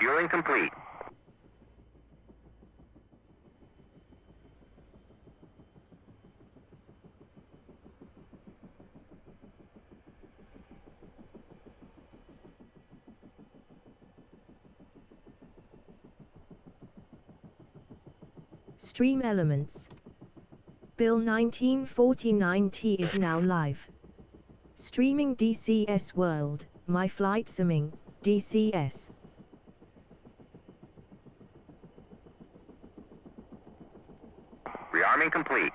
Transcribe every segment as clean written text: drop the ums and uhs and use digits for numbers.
Refueling complete. Stream elements. Bill 1949T is now live. Streaming DCS World, My Flight Simming, DCS. Rearming complete.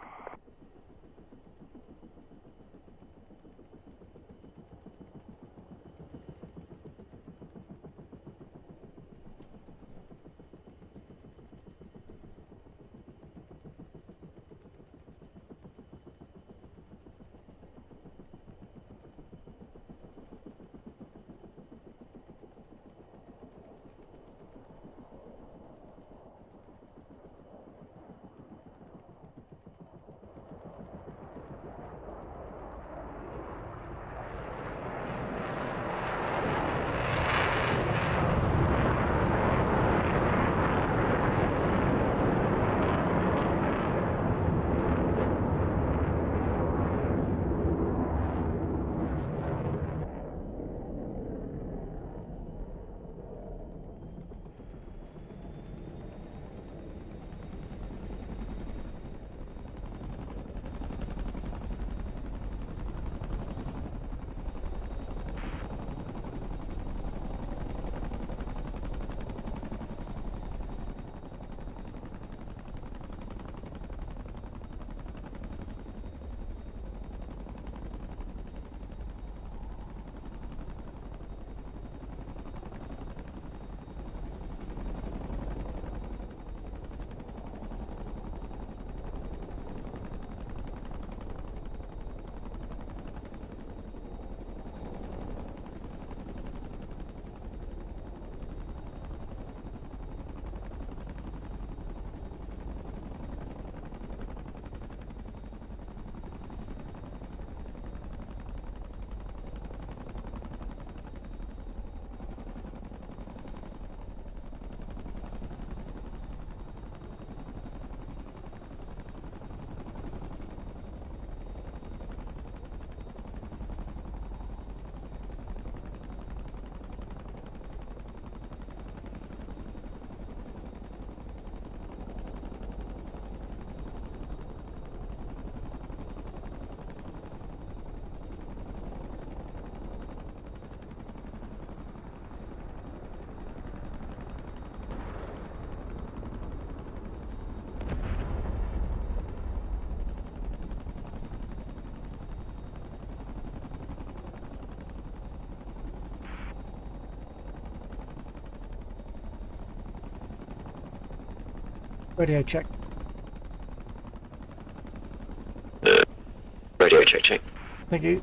Radio check. Radio check. Thank you.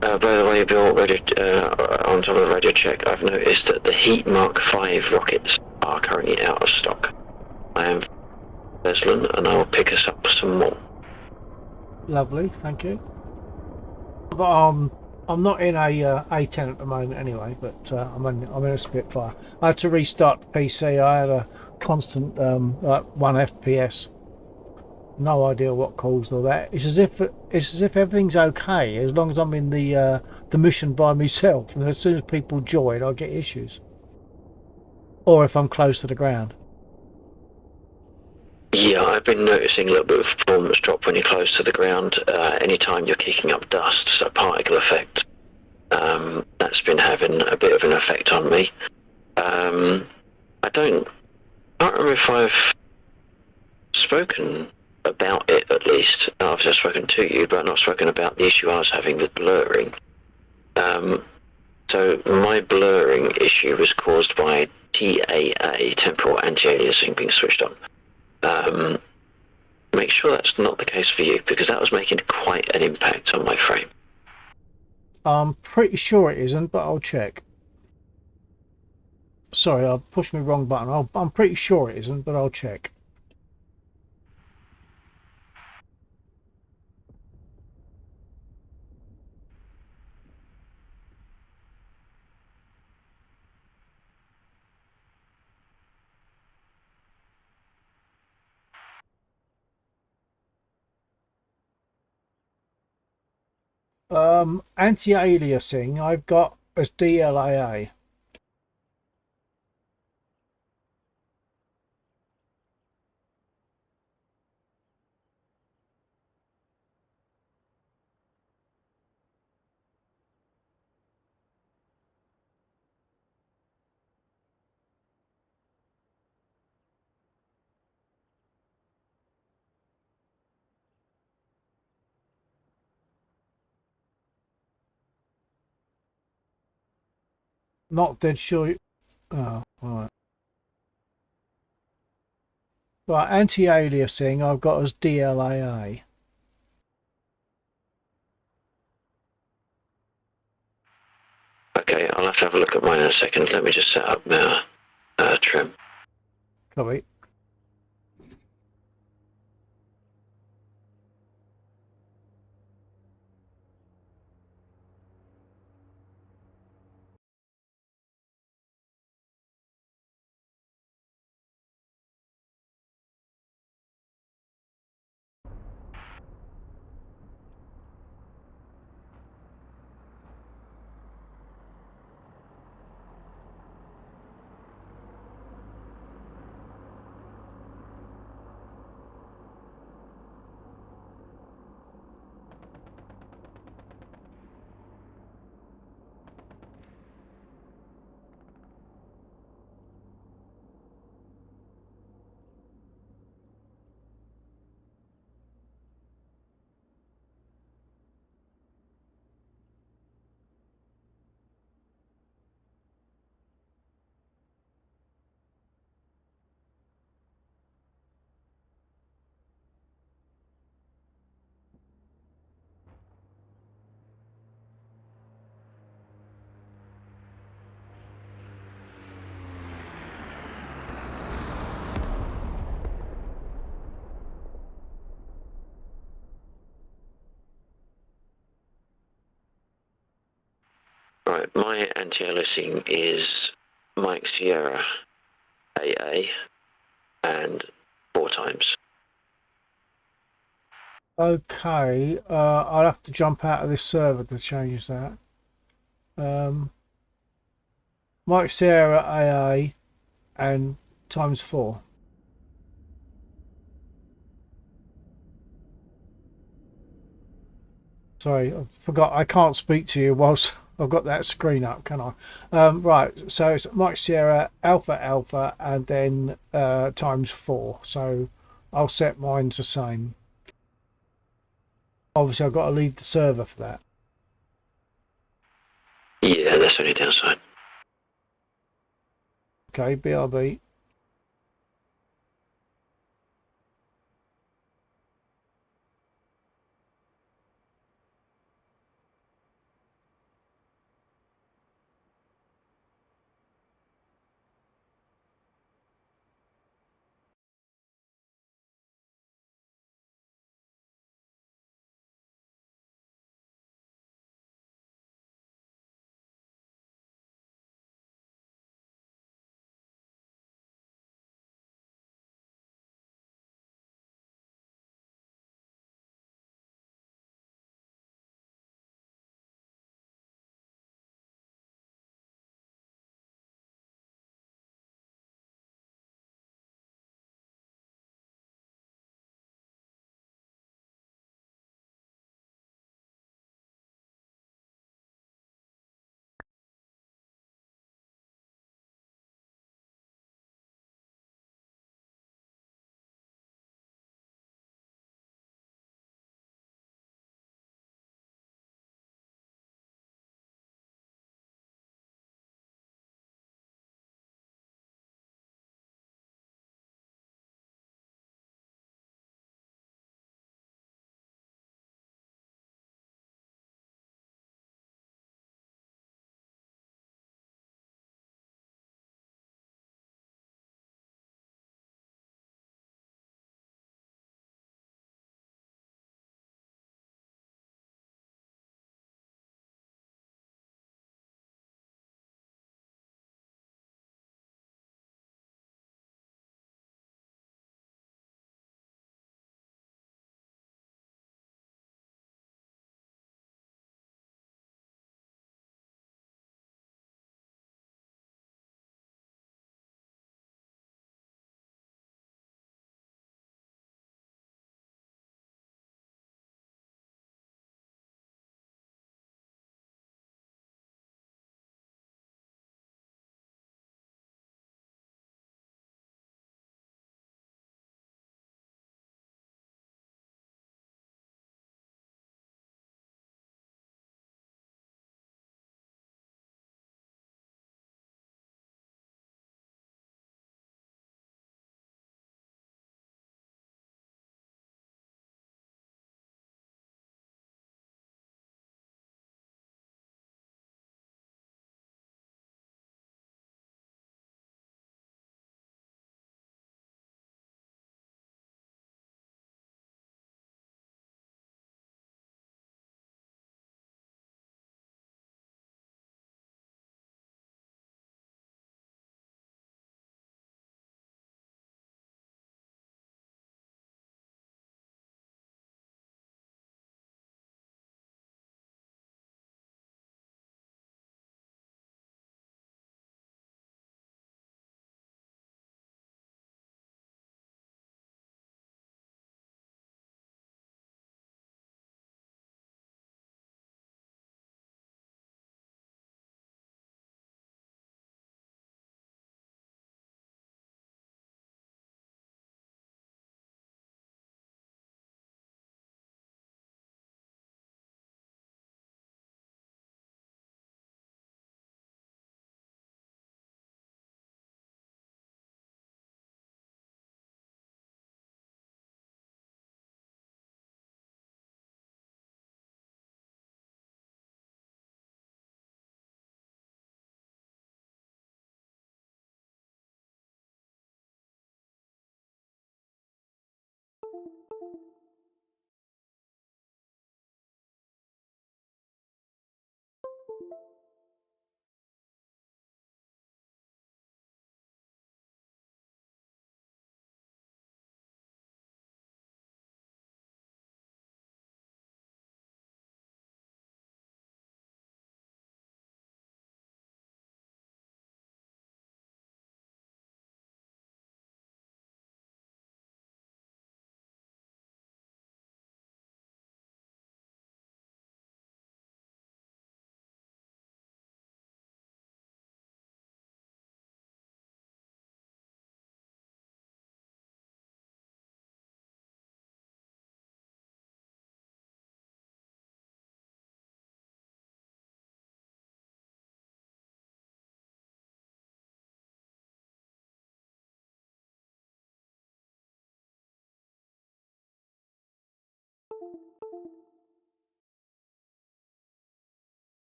By the way, Bill, on top of the radio check, I've noticed that the Heat Mark V rockets are currently out of stock. I am Beslin, and I will pick us up some more. Lovely, thank you. But I'm not in a A10 at the moment anyway, but I'm in a Spitfire. I had to restart the PC. I had a constant like 1 FPS. No idea what caused all that. It's as if everything's okay as long as I'm in the mission by myself, and as soon as people join, I get issues. Or if I'm close to the ground. Yeah, I've been noticing a little bit of performance drop when you're close to the ground. Anytime you're kicking up dust, so particle effect. That's been having a bit of an effect on me. I can't remember if I've spoken about it, at least. Obviously I've spoken to you, but I've not spoken about the issue I was having with blurring. So my blurring issue was caused by TAA, temporal anti-aliasing, being switched on. Make sure that's not the case for you, because that was making quite an impact on my frame. I'm pretty sure it isn't, but I'll check. Sorry, I pushed my wrong button. I'm pretty sure it isn't, but I'll check. Anti-aliasing I've got as DLAA. Not dead sure. Oh, right. Right, anti-aliasing I've got as DLAA. Okay, I'll have to have a look at mine in a second. Let me just set up my trim. Copy. Right, my anti-aliasing is Mike Sierra AA and 4 times. Okay, I'll have to jump out of this server to change that. Mike Sierra AA and ×4. Sorry, I forgot. I can't speak to you whilst I've got that screen up, can I? Right, so it's Mike Sierra Alpha Alpha and then ×4. So I'll set mine the same. Obviously, I've got to leave the server for that. Yeah, that's the only downside. Okay, BRB.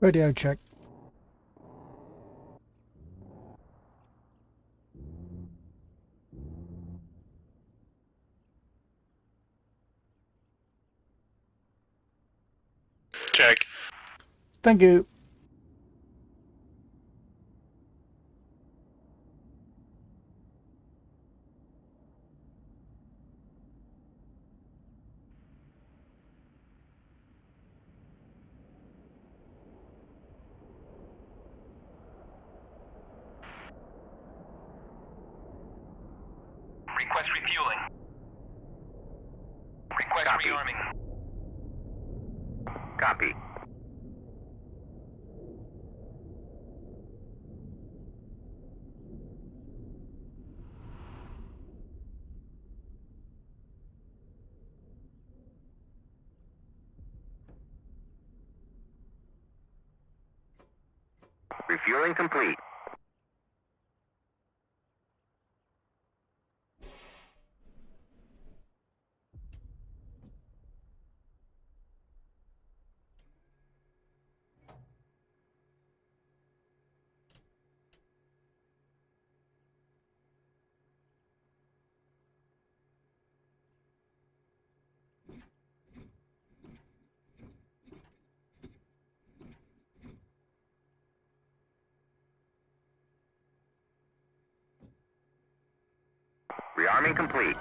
Radio check. Check. Thank you. Request refueling. Request Copy. rearming. Copy. Refueling complete. Rearming complete.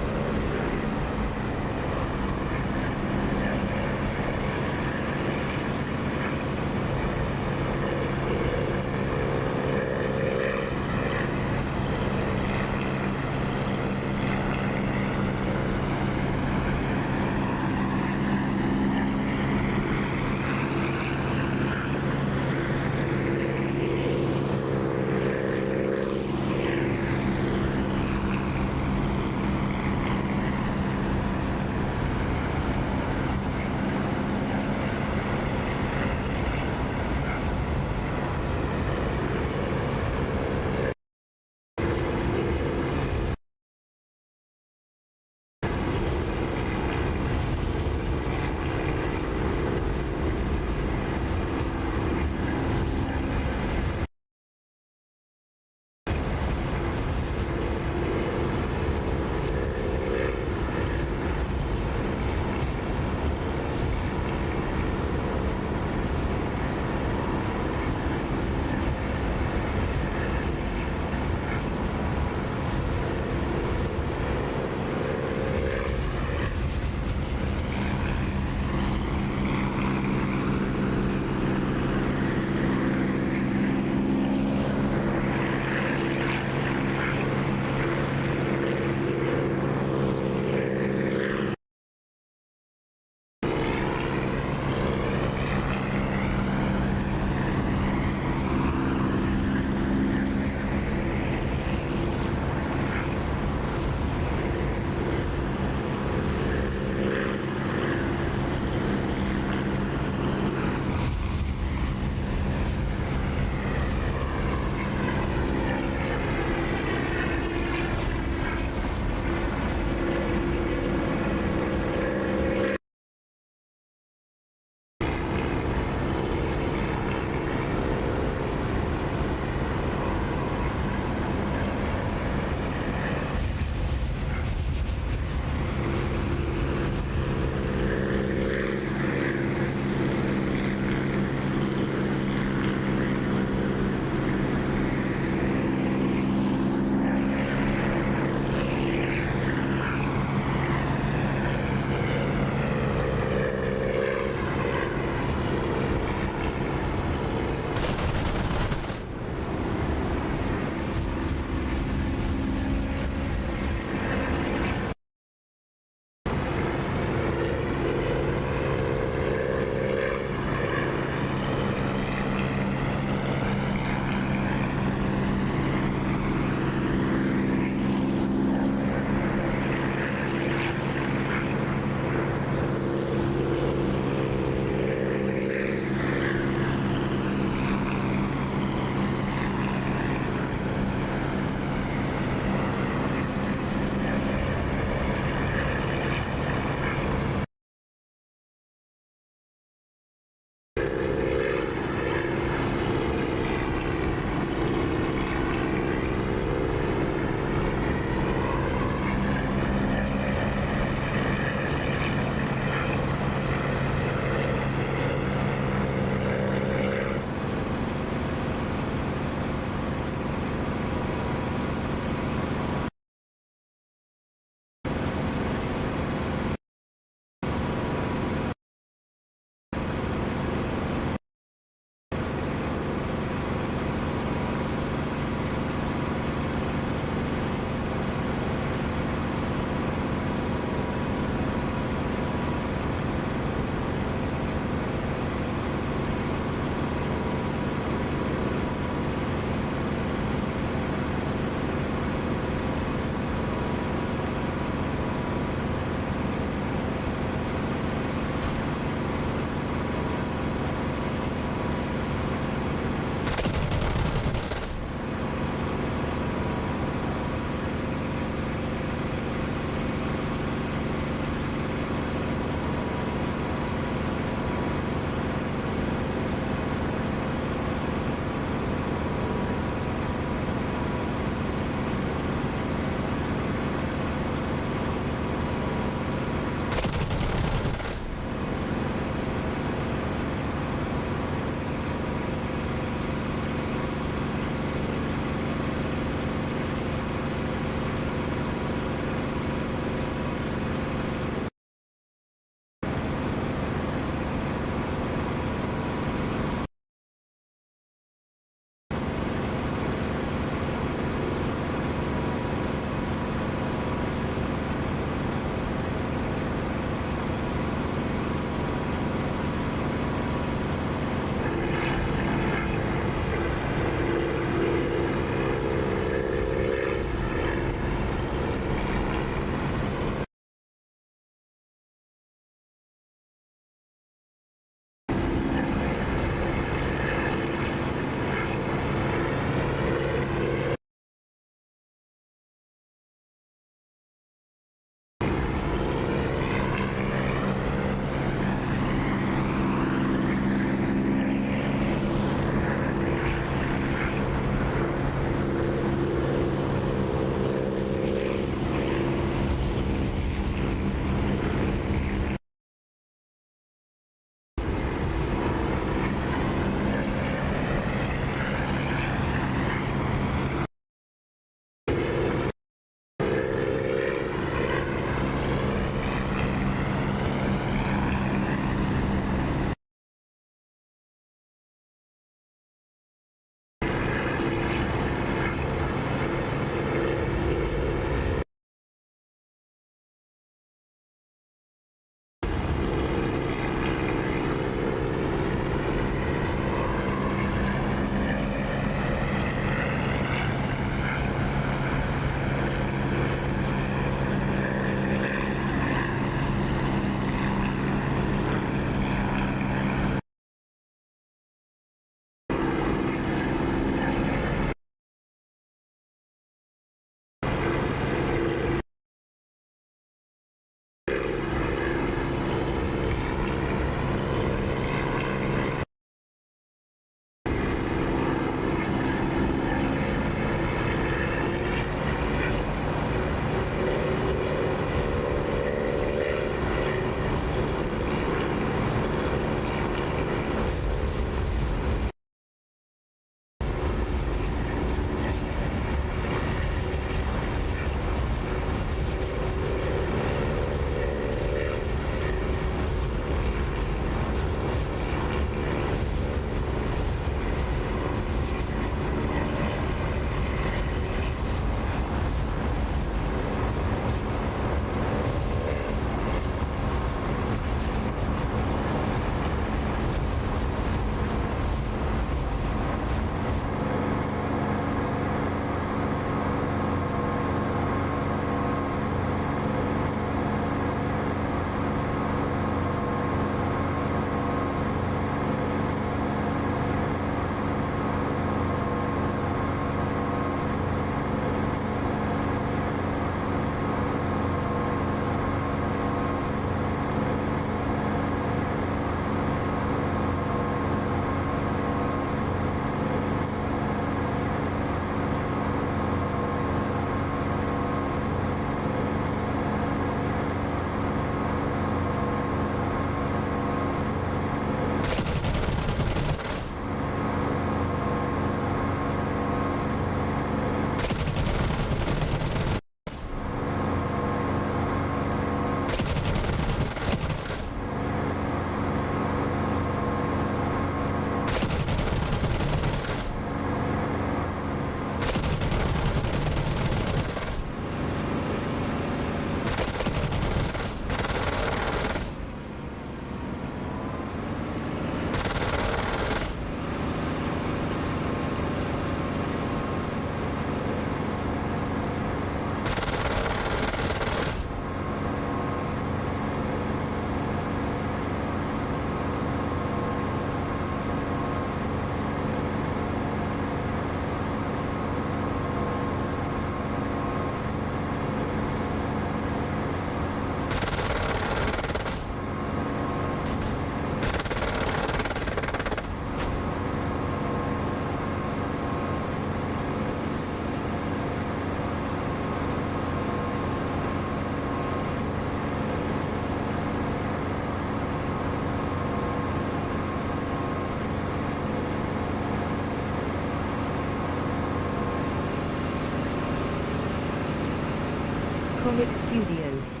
Comic Studios.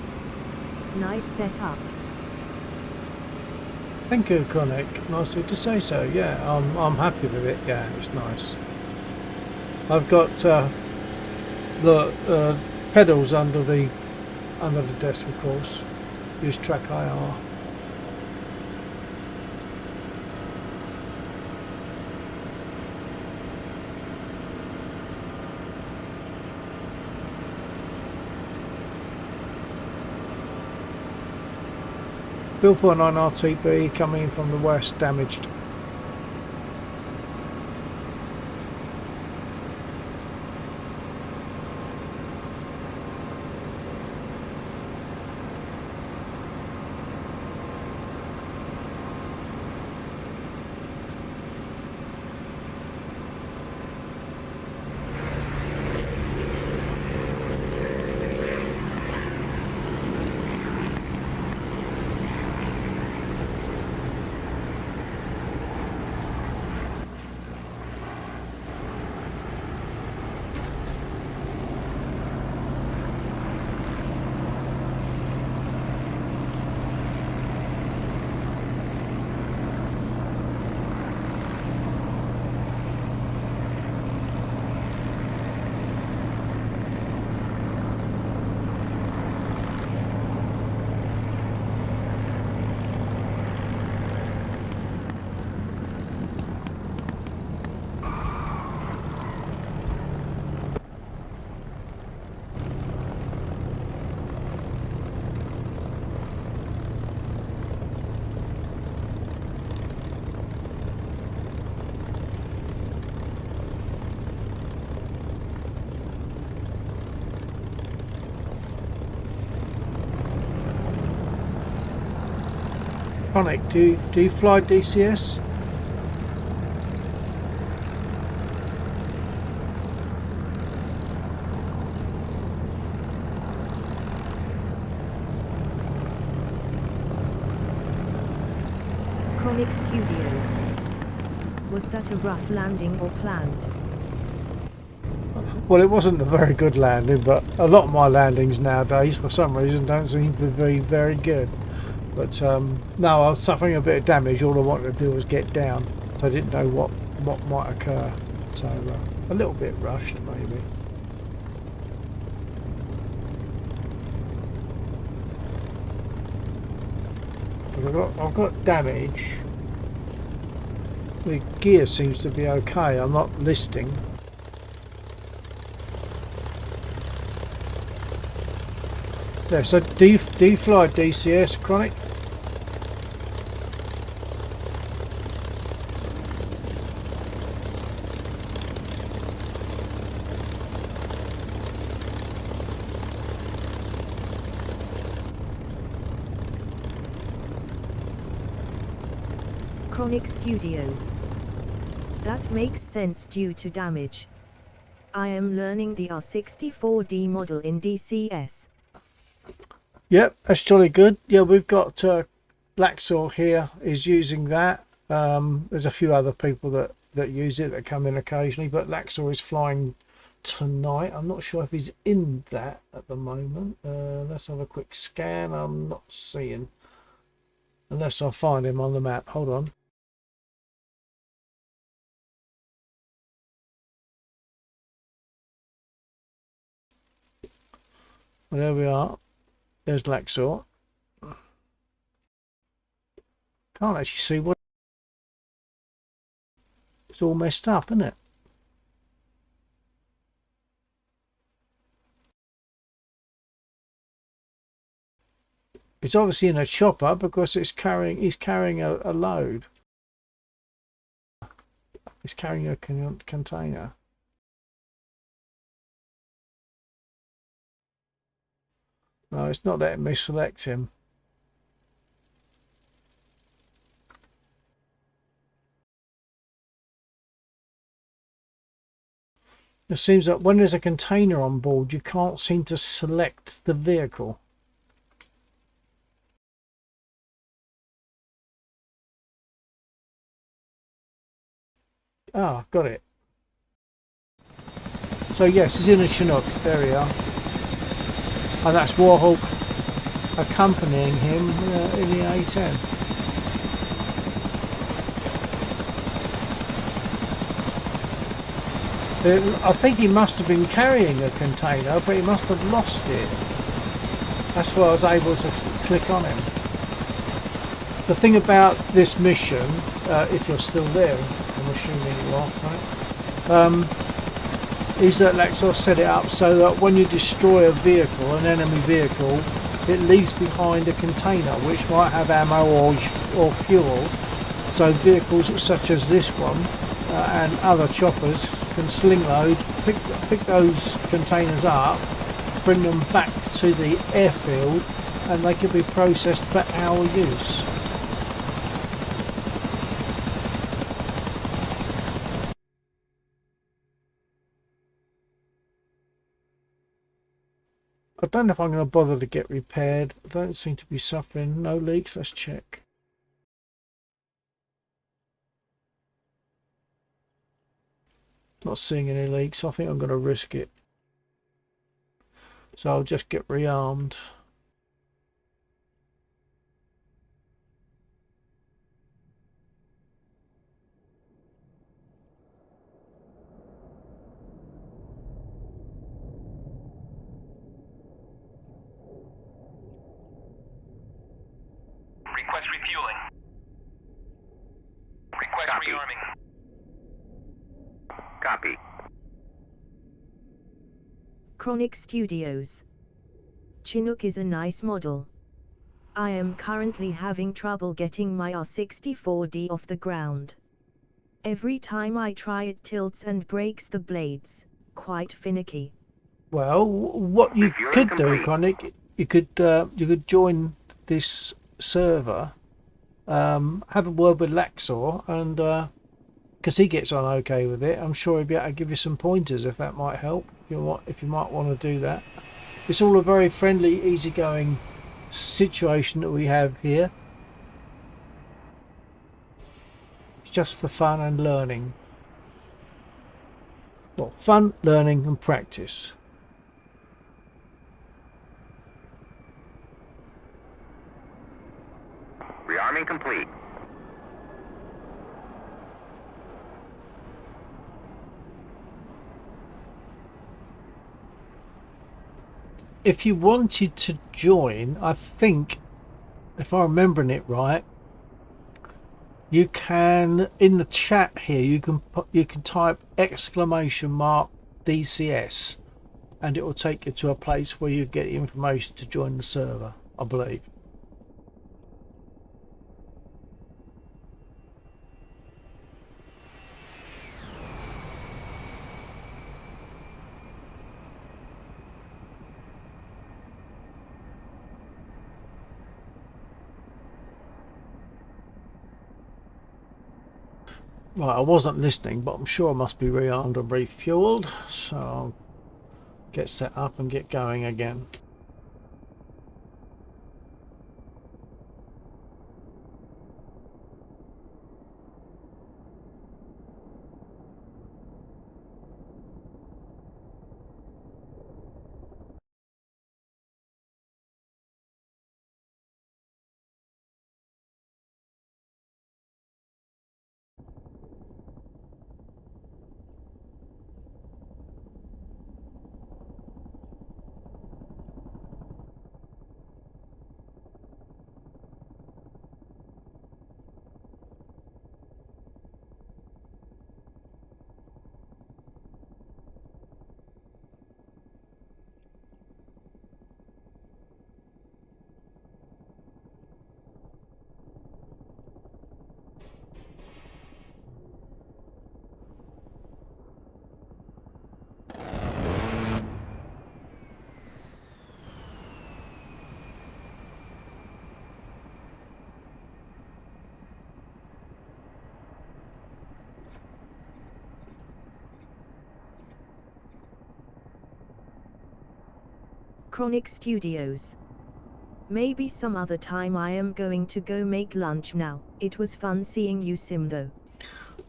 Nice setup. Thank you, Conic. Nice of you to say so. Yeah, I'm happy with it. Yeah, it's nice. I've got the pedals under the desk, of course. Use track IR. Bill 49 RTB coming in from the west, damaged. Conic, do you fly DCS? Comic Studios. Was that a rough landing or planned? Well, it wasn't a very good landing, but a lot of my landings nowadays, for some reason, don't seem to be very good. But no, I was suffering a bit of damage. All I wanted to do was get down, so I didn't know what might occur. So a little bit rushed, maybe. But I've got damage. The gear seems to be okay. I'm not listing. Yeah, so do you fly DCS, Chronic? Comic Studios. That makes sense due to damage. I am learning the R64D model in DCS. Yep, that's jolly good. Yeah, we've got Blacksaw here is using that. There's a few other people that use it that come in occasionally, but Laxor is flying tonight. I'm not sure if he's in that at the moment. Let's have a quick scan. I'm not seeing, unless I find him on the map. Hold on. Well, there we are. There's Laxor. Can't actually see what. It's all messed up, isn't it? It's obviously in a chopper because he's carrying a load. He's carrying a container. No, it's not letting me select him. It seems that when there's a container on board, you can't seem to select the vehicle. Ah, got it. So yes, he's in a Chinook. There we are. And that's Warhawk accompanying him in the A10. I think he must have been carrying a container, but he must have lost it. That's why I was able to click on him. The thing about this mission, if you're still there, I'm assuming you are, right? Is that Lexos set it up so that when you destroy a vehicle, an enemy vehicle, it leaves behind a container which might have ammo or fuel. So vehicles such as this one and other choppers can sling load, pick those containers up, bring them back to the airfield, and they can be processed for our use. I don't know if I'm going to bother to get repaired. I don't seem to be suffering. No leaks. Let's check. Not seeing any leaks. I think I'm going to risk it. So I'll just get rearmed. Request refueling. Request Copy. rearming. Copy. Chronic Studios. Chinook is a nice model. I am currently having trouble getting my R64D off the ground. Every time I try it tilts and breaks the blades, quite finicky. Well, what you Refueling could do, complete. Chronic, you could join this server, have a word with Laxor, and because he gets on okay with it, I'm sure he'll be able to give you some pointers if that might help. If you might want to do that. It's all a very friendly, easygoing situation that we have here. It's just for fun and learning. Well, fun, learning, and practice. Rearming complete. If you wanted to join, I think, if I'm remembering it right, you can, in the chat here, you can type !DCS, and it will take you to a place where you get information to join the server, I believe. Right, I wasn't listening, but I'm sure I must be rearmed and refueled, so I'll get set up and get going again. Chronic Studios. Maybe some other time. I am going to go make lunch now. It was fun seeing you sim though.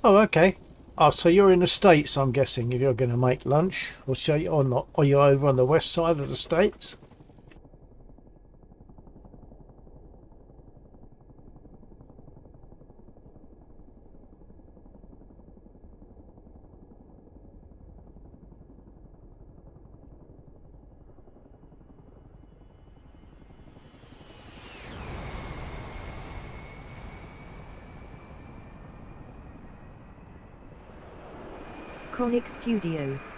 Oh, okay. Oh, so you're in the States, I'm guessing, if you're going to make lunch, or not? Are you over on the west side of the States? Chronic Studios.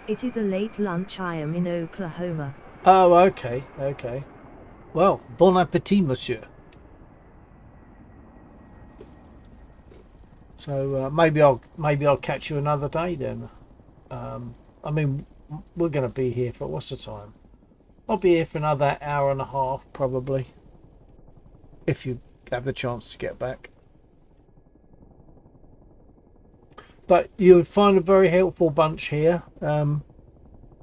It is a late lunch. I am in Oklahoma. Oh, okay, okay. Well, bon appetit, monsieur. So maybe I'll catch you another day then. I mean, we're going to be here for, what's the time? I'll be here for another hour and a half probably, if you have the chance to get back. But you'll find a very helpful bunch here.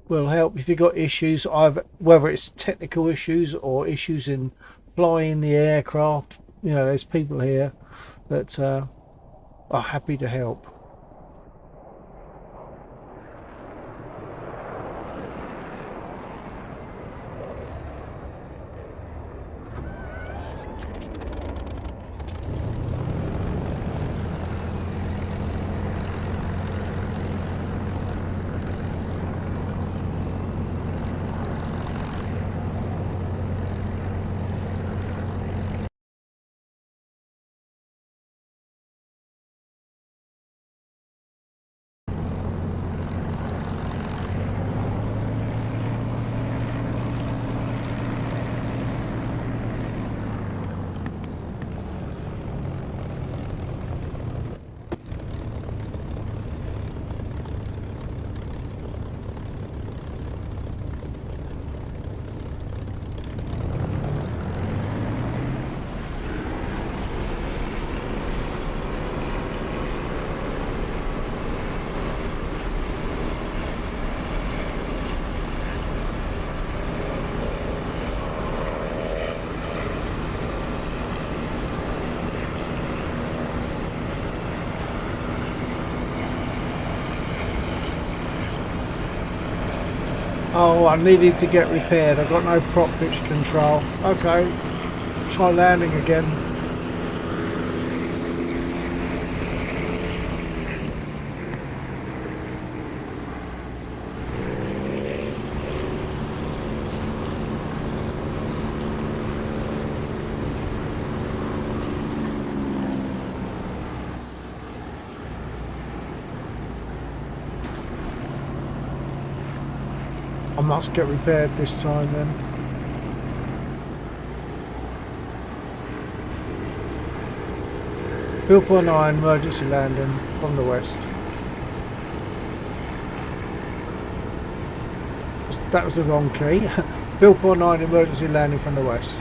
Will help if you've got issues, either whether it's technical issues or issues in flying the aircraft. You know, there's people here that are happy to help. Oh, I needed to get repaired. I've got no prop pitch control. Okay, try landing again. I must get repaired this time then. Bill 49, emergency landing from the west. That was the wrong key. Bill 49, emergency landing from the west.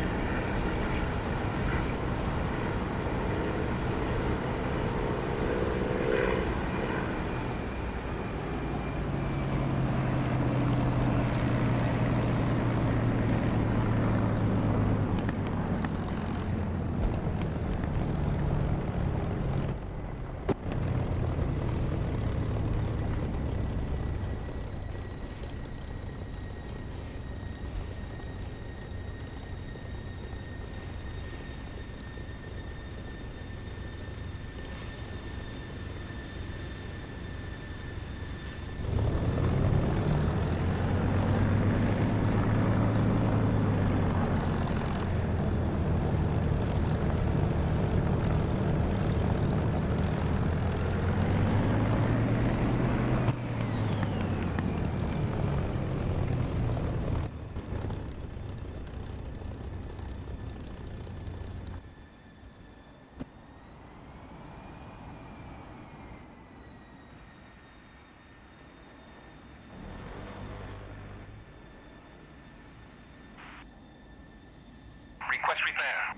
Request repair.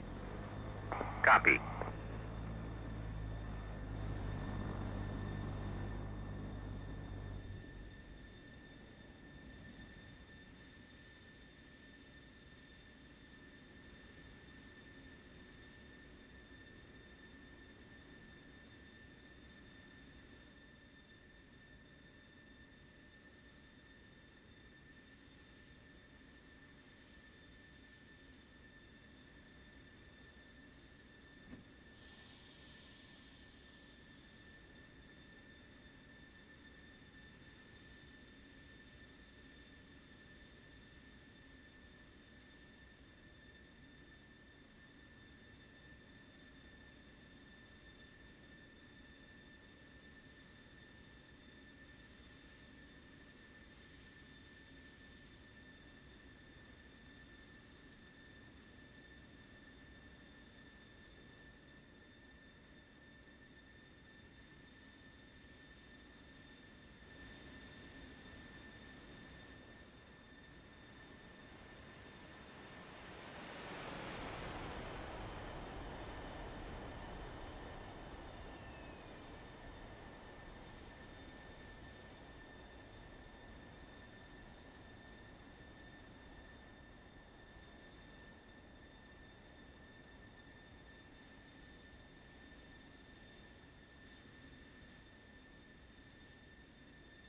Copy.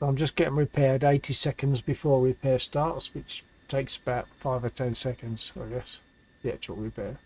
I'm just getting repaired 80 seconds before repair starts, which takes about 5 or 10 seconds, I guess, the actual repair.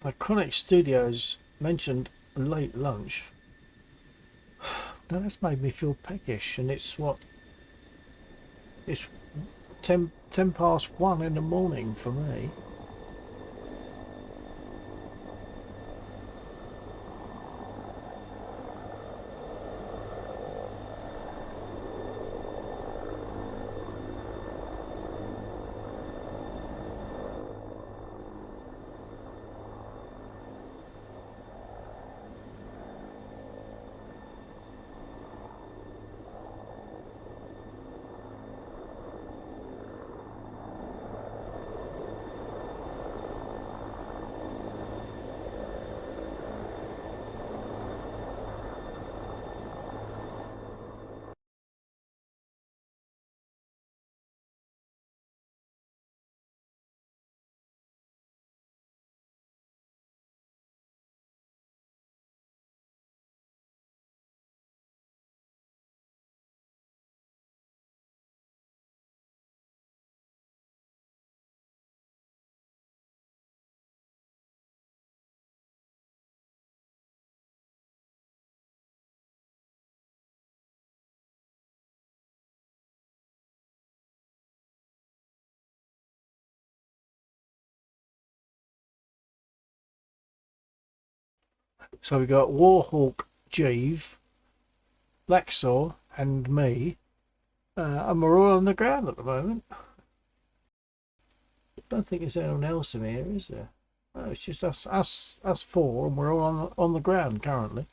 Iconic Studios mentioned a late lunch. Now that's made me feel peckish, and it's what? It's 10 past 1 in the morning for me. So we got Warhawk, Jeeve, Laxor, and me, and we're all on the ground at the moment. I don't think there's anyone else in here, is there? No, it's just us four, and we're all on the ground currently.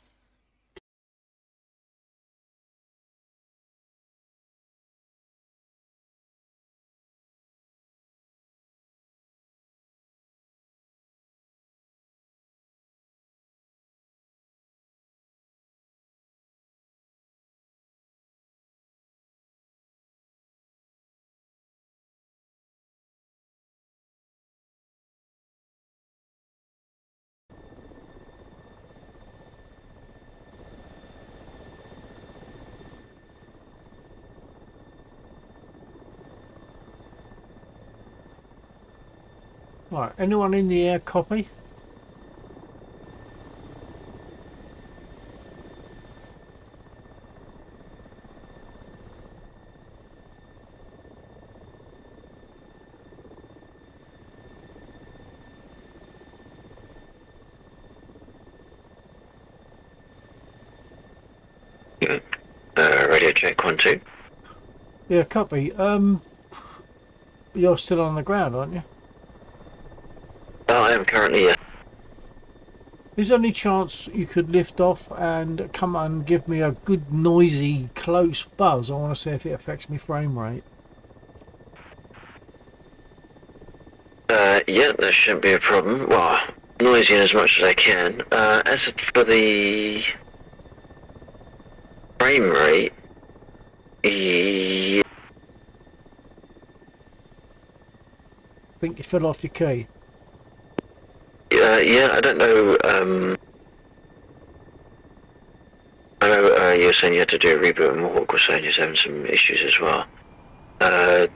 Right, anyone in the air copy? Radio check 1 2. Yeah, copy. You're still on the ground, aren't you? I am currently, Is there any chance you could lift off and come and give me a good noisy close buzz? I want to see if it affects my frame rate. yeah, that shouldn't be a problem. Well, noisy as much as I can. As for the frame rate, yeah, I think you fell off your key. yeah, I don't know, I know you were saying you had to do a reboot, and Mohawk was saying you're having some issues as well. I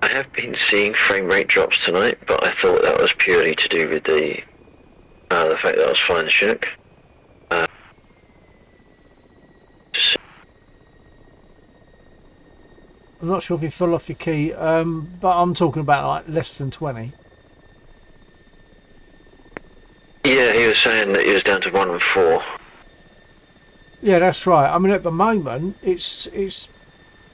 have been seeing frame rate drops tonight, but I thought that was purely to do with the fact that I was flying the Chinook. I'm not sure if you fell off your key, but I'm talking about like less than 20. Yeah, he was saying that he was down to 1 and 4. Yeah, that's right. I mean, at the moment, it's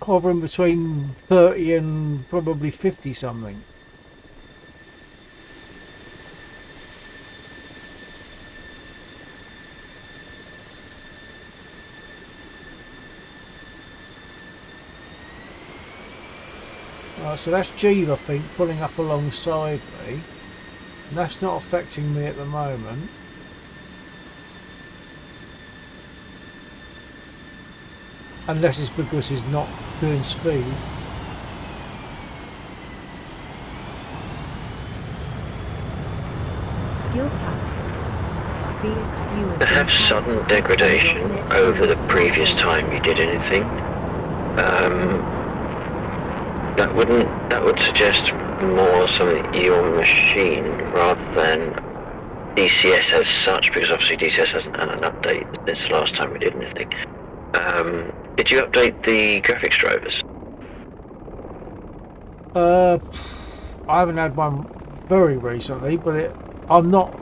hovering between 30 and probably 50 something. Right, so that's Jeeve, I think, pulling up alongside me. And that's not affecting me at the moment. Unless it's because he's not doing speed. Guild Cat. Beast viewers To have sudden degradation over the previous time you did anything, that would suggest more something your machine rather than DCS as such, because obviously DCS hasn't had an update since the last time we did anything. Did you update the graphics drivers? I haven't had one very recently, but I'm not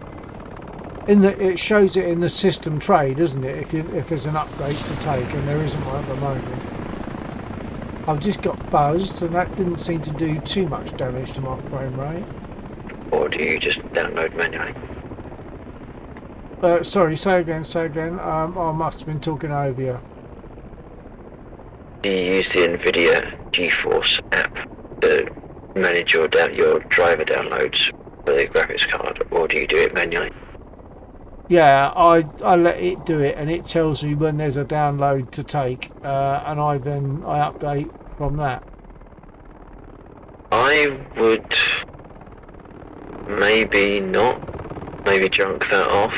in the. It shows it in the system tray, doesn't it? If there's an update to take, and there isn't one at the moment. I've just got buzzed, and that didn't seem to do too much damage to my frame rate. Or do you just download manually? Sorry, say again. I must have been talking over you. Do you use the NVIDIA GeForce app to manage your driver downloads for the graphics card, or do you do it manually? Yeah, I let it do it, and it tells me when there's a download to take, and I update from that. I would maybe not, maybe junk that off,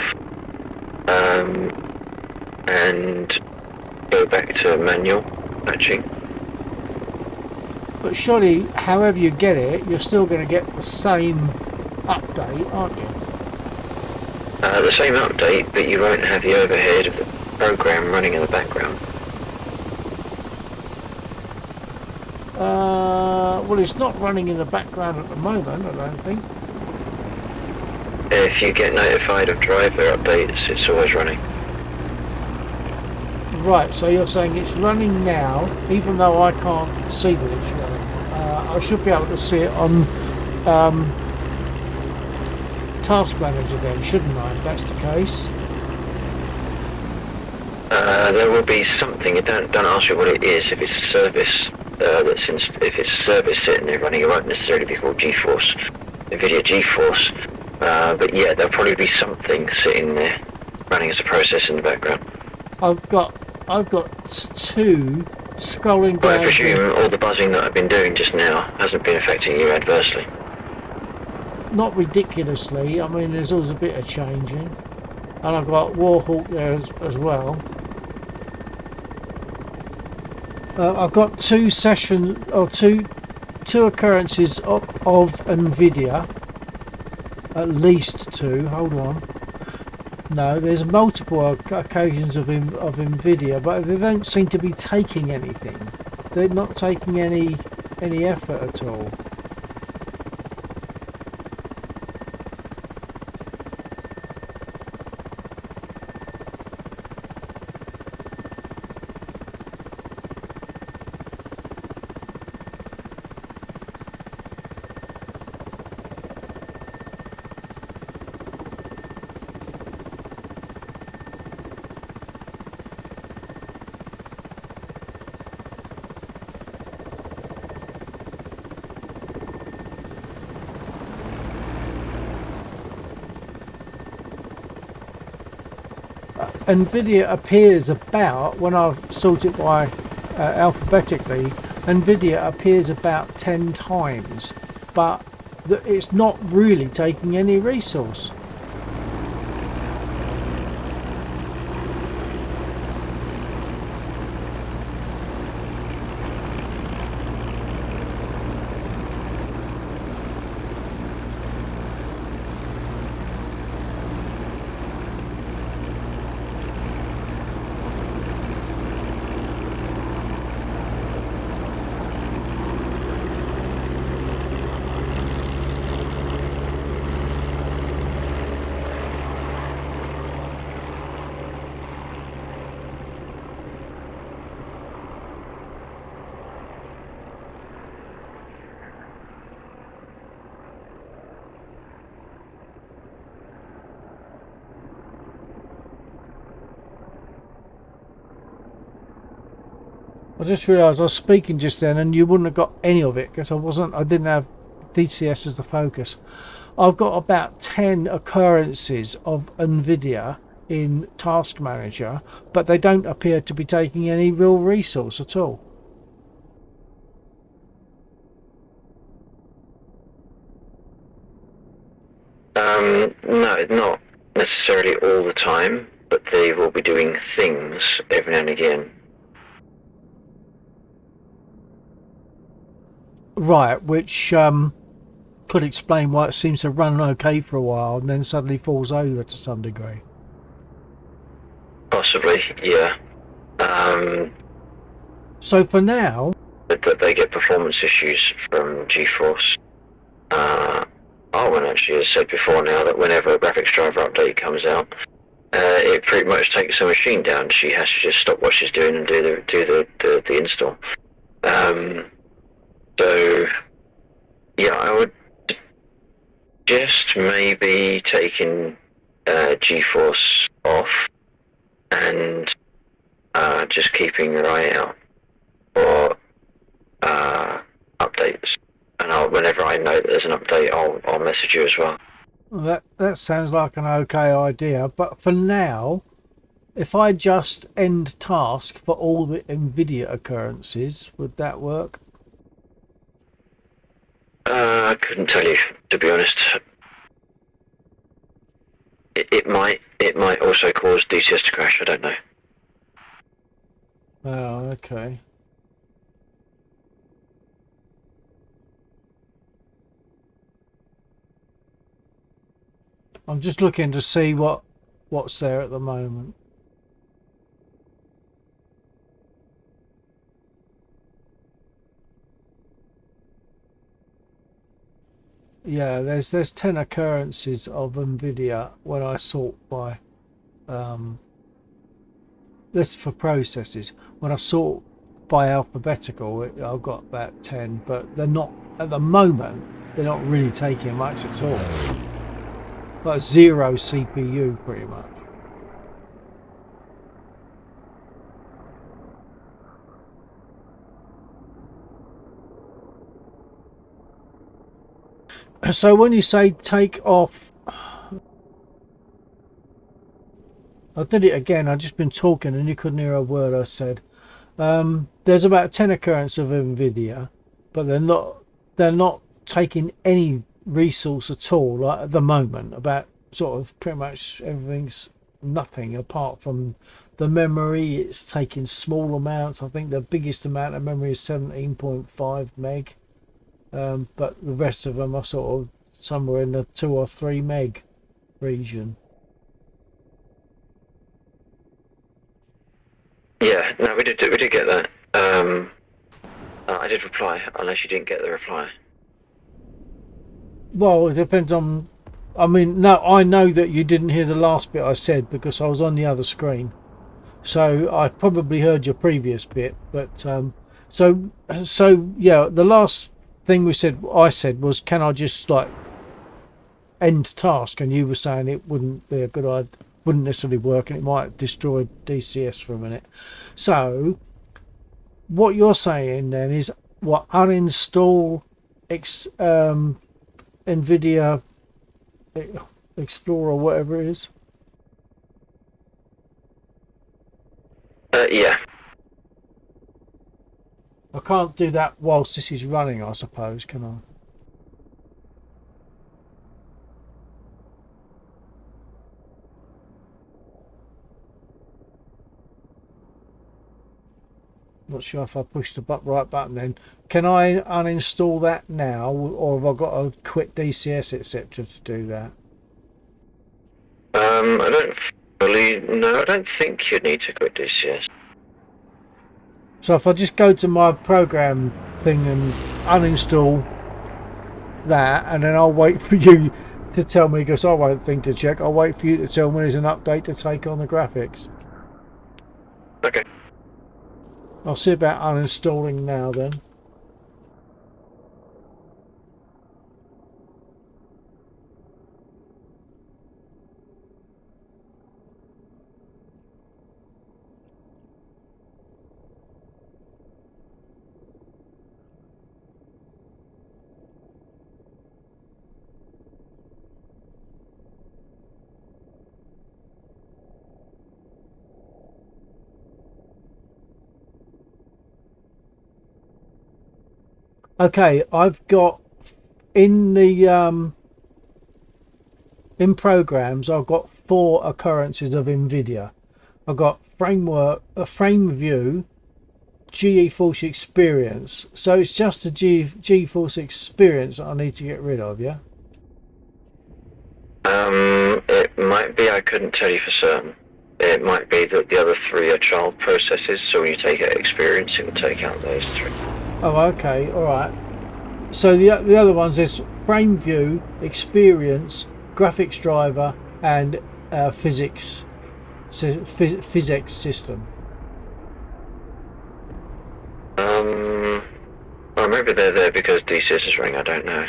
and go back to manual matching. But surely, however you get it, you're still going to get the same update, aren't you? The same update, but you won't have the overhead of the program running in the background. Well, it's not running in the background at the moment, I don't think. If you get notified of driver updates, it's always running. Right, so you're saying it's running now, even though I can't see that it's running. I should be able to see it on Task Manager then, shouldn't I, if that's the case? There will be something. Don't ask you what it is. If it's a service if it's a service sitting there running, it won't necessarily be called GeForce, NVIDIA GeForce. But yeah, there'll probably be something sitting there running as a process in the background. I've got two scrolling down. But I presume all the buzzing that I've been doing just now hasn't been affecting you adversely. Not ridiculously. I mean, there's always a bit of changing, and I've got Warhawk there as well. I've got two occurrences of NVIDIA, at least two. Hold on. No, there's multiple occasions of NVIDIA, but they don't seem to be taking anything. They're not taking any effort at all. NVIDIA appears about, when I sort it by alphabetically, NVIDIA appears about 10 times, but it's not really taking any resource. I just realised I was speaking just then and you wouldn't have got any of it because I didn't have DCS as the focus. I've got about 10 occurrences of NVIDIA in Task Manager, but they don't appear to be taking any real resource at all. No, not necessarily all the time, but they will be doing things every now and again. Right, which could explain why it seems to run okay for a while and then suddenly falls over to some degree. Possibly, yeah. So for now, But they get performance issues from GeForce. Arwen actually has said before now that whenever a graphics driver update comes out, it pretty much takes the machine down. She has to just stop what she's doing and do the install. So yeah, I would suggest maybe taking GeForce off and just keeping your eye out for updates. And whenever I know that there's an update, I'll message you as well. that sounds like an okay idea, but for now, if I just end task for all the NVIDIA occurrences, would that work? I couldn't tell you, to be honest. It might also cause DCS to crash. I don't know. Oh, okay. I'm just looking to see what's there at the moment. Yeah, there's 10 occurrences of NVIDIA when I sort by this for processes. When I sort by alphabetical, I've got about 10, but they're not at the moment. They're not really taking much at all. Like 0 CPU, pretty much. So when you say take off, I did it again. I've just been talking and you couldn't hear a word I said. There's about 10 occurrences of NVIDIA, but they're not taking any resource at all. Like at the moment, about sort of pretty much everything's nothing apart from the memory. It's taking small amounts. I think the biggest amount of memory is 17.5 meg. But the rest of them are sort of somewhere in the 2 or 3 meg region. Yeah, no, we did get that. I did reply, unless you didn't get the reply. Well, it depends on. I mean, no, I know that you didn't hear the last bit I said because I was on the other screen. So I probably heard your previous bit, but so yeah, the last thing I said was, can I just like end task? And you were saying it wouldn't be a good idea, wouldn't necessarily work, and it might destroy DCS for a minute. So what you're saying then is what, uninstall NVIDIA Explorer, whatever it is. Yeah. I can't do that whilst this is running, I suppose, can I? Not sure if I push the right button then. Can I uninstall that now, or have I got to quit DCS, etc. to do that? I don't think you need to quit DCS. So if I just go to my program thing and uninstall that, and then I'll wait for you to tell me, because I won't think to check, I'll wait for you to tell me there's an update to take on the graphics. Okay. I'll see about uninstalling now then. Okay, I've got in the in programs, I've got 4 occurrences of NVIDIA. I've got framework, a frame view, GeForce experience. So it's just the GeForce experience that I need to get rid of, yeah? It might be, I couldn't tell you for certain. It might be that the other 3 are child processes, so when you take out experience, it will take out those 3. Oh, okay, alright. So the other ones is frame view, experience, graphics driver, and physics system. Well, maybe they're there because DCS is running, I don't know.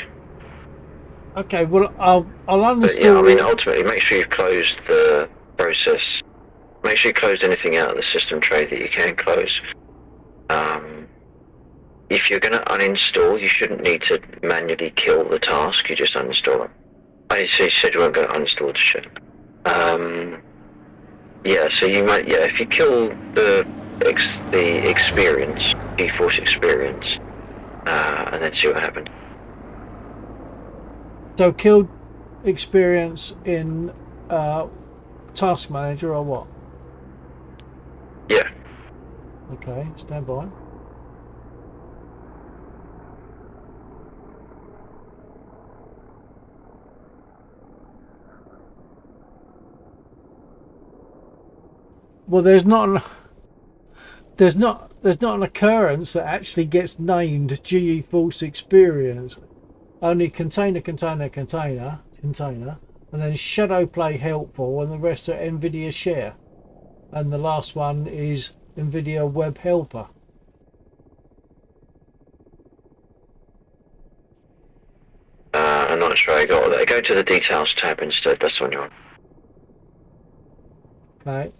Okay, well, I'll uninstall. But yeah, I mean, ultimately, make sure you've closed the process. Make sure you closed anything out of the system tray that you can close. If you're going to uninstall, you shouldn't need to manually kill the task. You just uninstall it. I see. You said you weren't going to uninstall the shit. Yeah. So you might. Yeah. If you kill the experience, GeForce experience, and then see what happens. So killed experience in task manager or what? Yeah. Okay, stand by. Well, there's not an occurrence that actually gets named GeForce experience. Only container, and then shadow play helpful, and the rest are NVIDIA share, and the last one is NVIDIA web helper. I'm not sure I got that. Go to the details tab instead. That's the one you're on. Okay.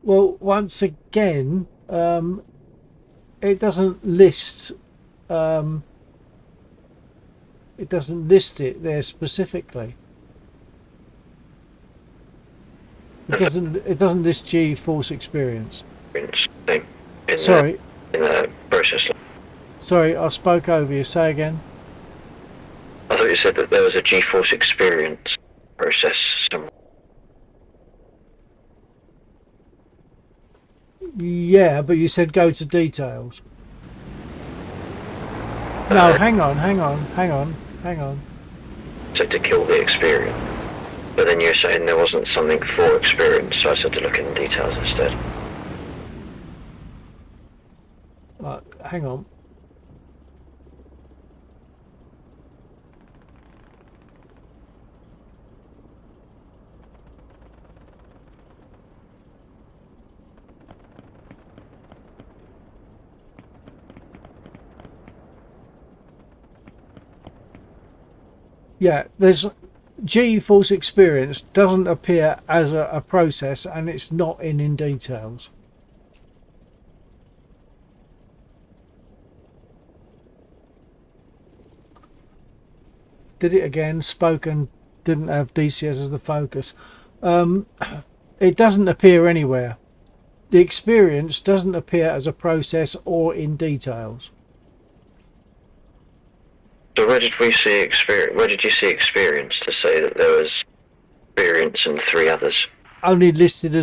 Well, once again, it doesn't list. It doesn't list it there specifically. It doesn't list GeForce experience. Sorry. In the process. Sorry, I spoke over you. Say again. I thought you said that there was a GeForce experience process somewhere. Yeah, but you said go to details. No, hang on. Said to kill the experience. But then you're saying there wasn't something for experience, so I said to look in the details instead. Right, hang on. Yeah, there's GeForce experience doesn't appear as a process, and it's not in details. Did it again, spoken, didn't have DCS as the focus. It doesn't appear anywhere. The experience doesn't appear as a process or in details. So where did we see experience? Where did you see experience to say that there was experience and 3 others? Only listed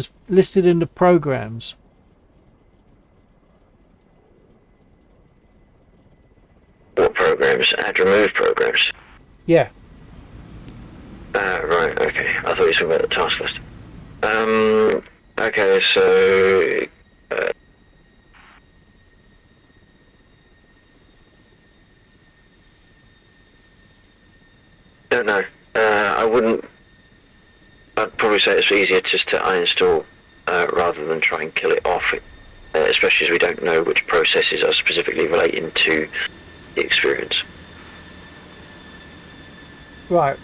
in the programs. What programs? Add remove programs? Yeah. Right, okay. I thought you were talking about the task list. Okay, so... don't know. I wouldn't... I'd probably say it's easier just to uninstall rather than try and kill it off, especially as we don't know which processes are specifically relating to the experience. Right,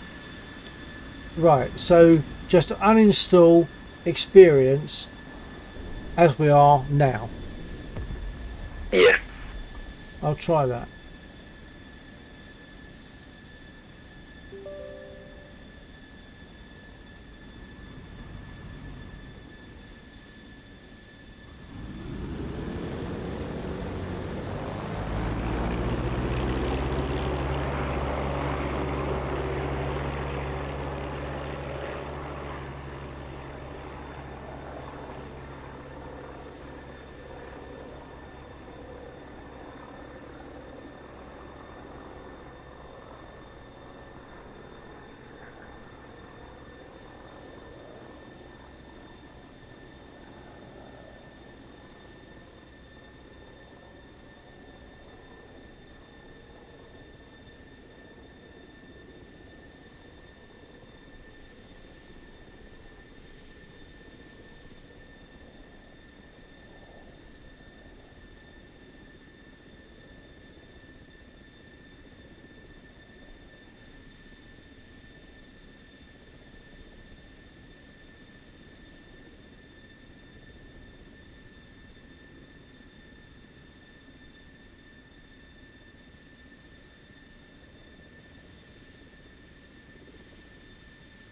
so just uninstall experience as we are now. I'll try that.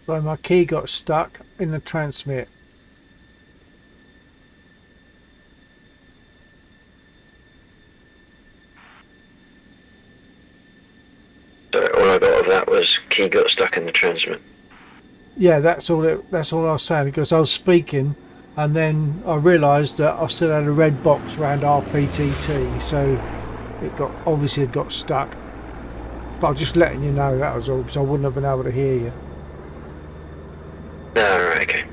So my key got stuck in the transmit. So all I got of that was key got stuck in the transmit. Yeah, that's all. That's all I was saying, because I was speaking, and then I realised that I still had a red box around RPTT, so it obviously had got stuck. But I was just letting you know, that was all, because I wouldn't have been able to hear you. Right, okay.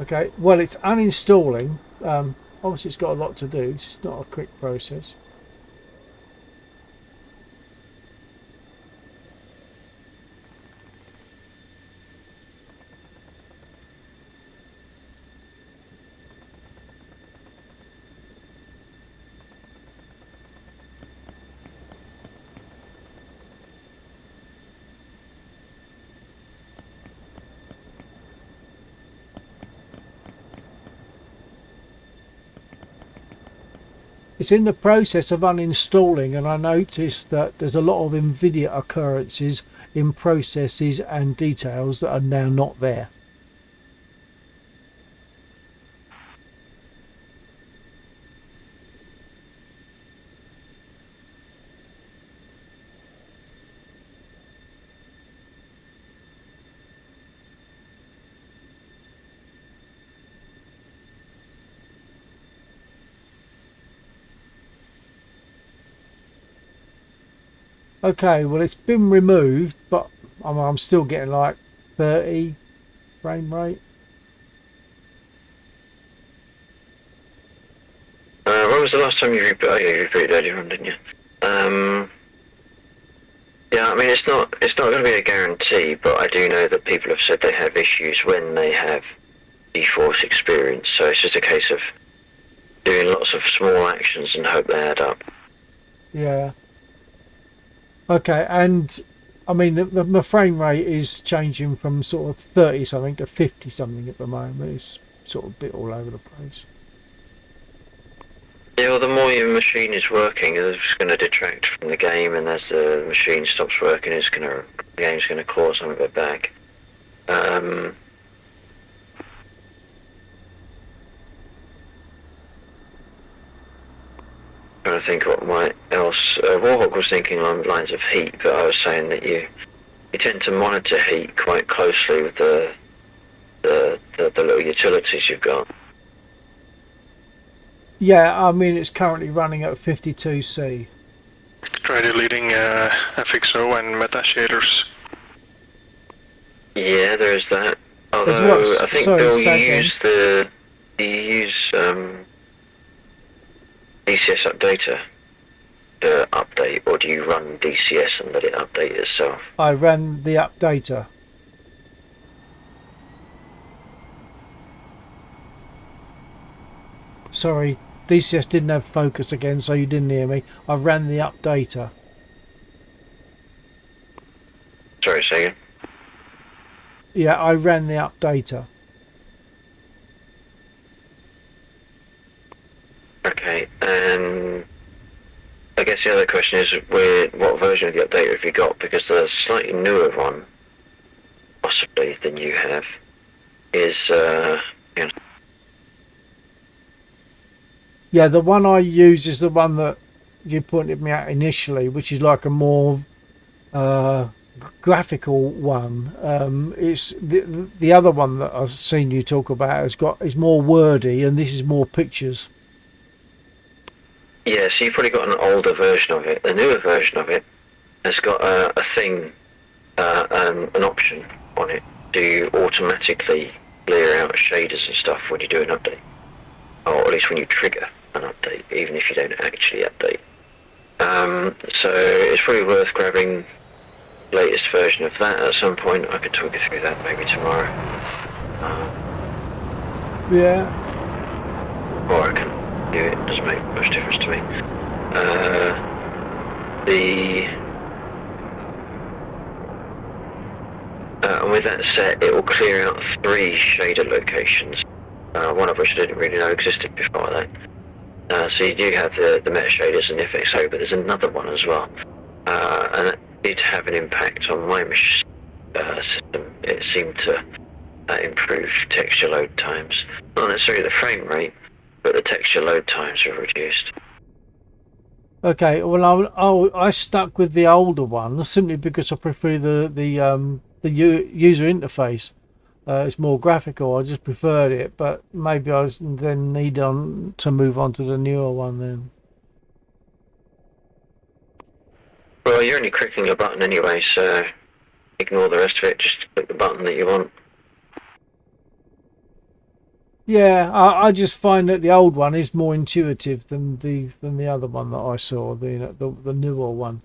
Okay, well, it's uninstalling. Obviously it's got a lot to do, it's not a quick process. It's in the process of uninstalling, and I noticed that there's a lot of NVIDIA occurrences in processes and details that are now not there. Okay, well, it's been removed, but I'm still getting like 30 frame rate. When was the last time you rebooted? Oh, yeah, you rebooted earlier on, didn't you? Yeah, I mean, it's not going to be a guarantee, but I do know that people have said they have issues when they have G-Force experience, so it's just a case of doing lots of small actions and hope they add up. Yeah. Okay, and I mean, the frame rate is changing from sort of 30 something to 50 something at the moment. It's sort of a bit all over the place. Yeah, well, the more your machine is working, it's going to detract from the game, and as the machine stops working, the game's going to claw some of it back. Trying to think what else. Warhawk was thinking along the lines of heat, but I was saying that you tend to monitor heat quite closely with the little utilities you've got. Yeah, I mean, it's currently running at 52C. Try deleting FXO and meta shaders. Yeah, there is that. Although I think Bill, you use DCS updater to update, or do you run DCS and let it update itself? I ran the updater. Sorry, DCS didn't have focus again, so you didn't hear me. I ran the updater. Sorry, say again. Yeah, I ran the updater. Okay, and I guess the other question is, what version of the updater have you got? Because the slightly newer one, possibly, than you have, is, you know, Yeah, the one I use is the one that you pointed me at initially, which is like a more uh, graphical one. It's the other one that I've seen you talk about is more wordy, and this is more pictures. yeah, so you've probably got an older version of it. The newer version of it has got a thing, an option on it to automatically clear out shaders and stuff when you do an update. Or at least when you trigger an update, even if you don't actually update. So it's probably worth grabbing the latest version of that at some point. I could talk you through that maybe tomorrow. Yeah. Or I can do it, it doesn't make much difference to me. And with that set, it will clear out 3 shader locations, one of which I didn't really know existed before that. So you do have the meta shaders and the FXO, but there's another one as well. And that did have an impact on my system. It seemed to improve texture load times. Not necessarily the frame rate, but the texture load times were reduced. Okay. Well, I stuck with the older one simply because I prefer the user interface. It's more graphical. I just preferred it, but maybe then need to move on to the newer one then. Well, you're only clicking a button anyway, so ignore the rest of it. Just click the button that you want. Yeah, I just find that the old one is more intuitive than the other one that I saw, the newer one.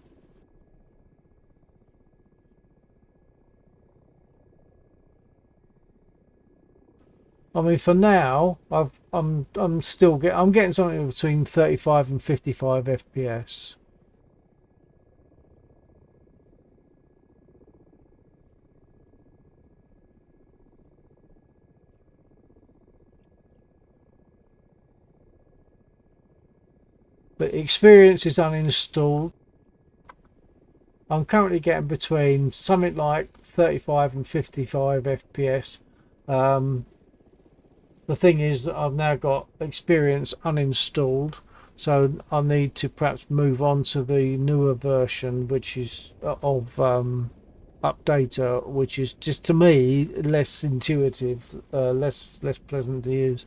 I mean, for now, I'm I'm getting something between 35 and 55 FPS. But experience is uninstalled. I'm currently getting between something like 35 and 55 FPS. Um, the thing is that I've now got experience uninstalled, so I need to perhaps move on to the newer version, which is of updater, which is just to me less intuitive, less pleasant to use.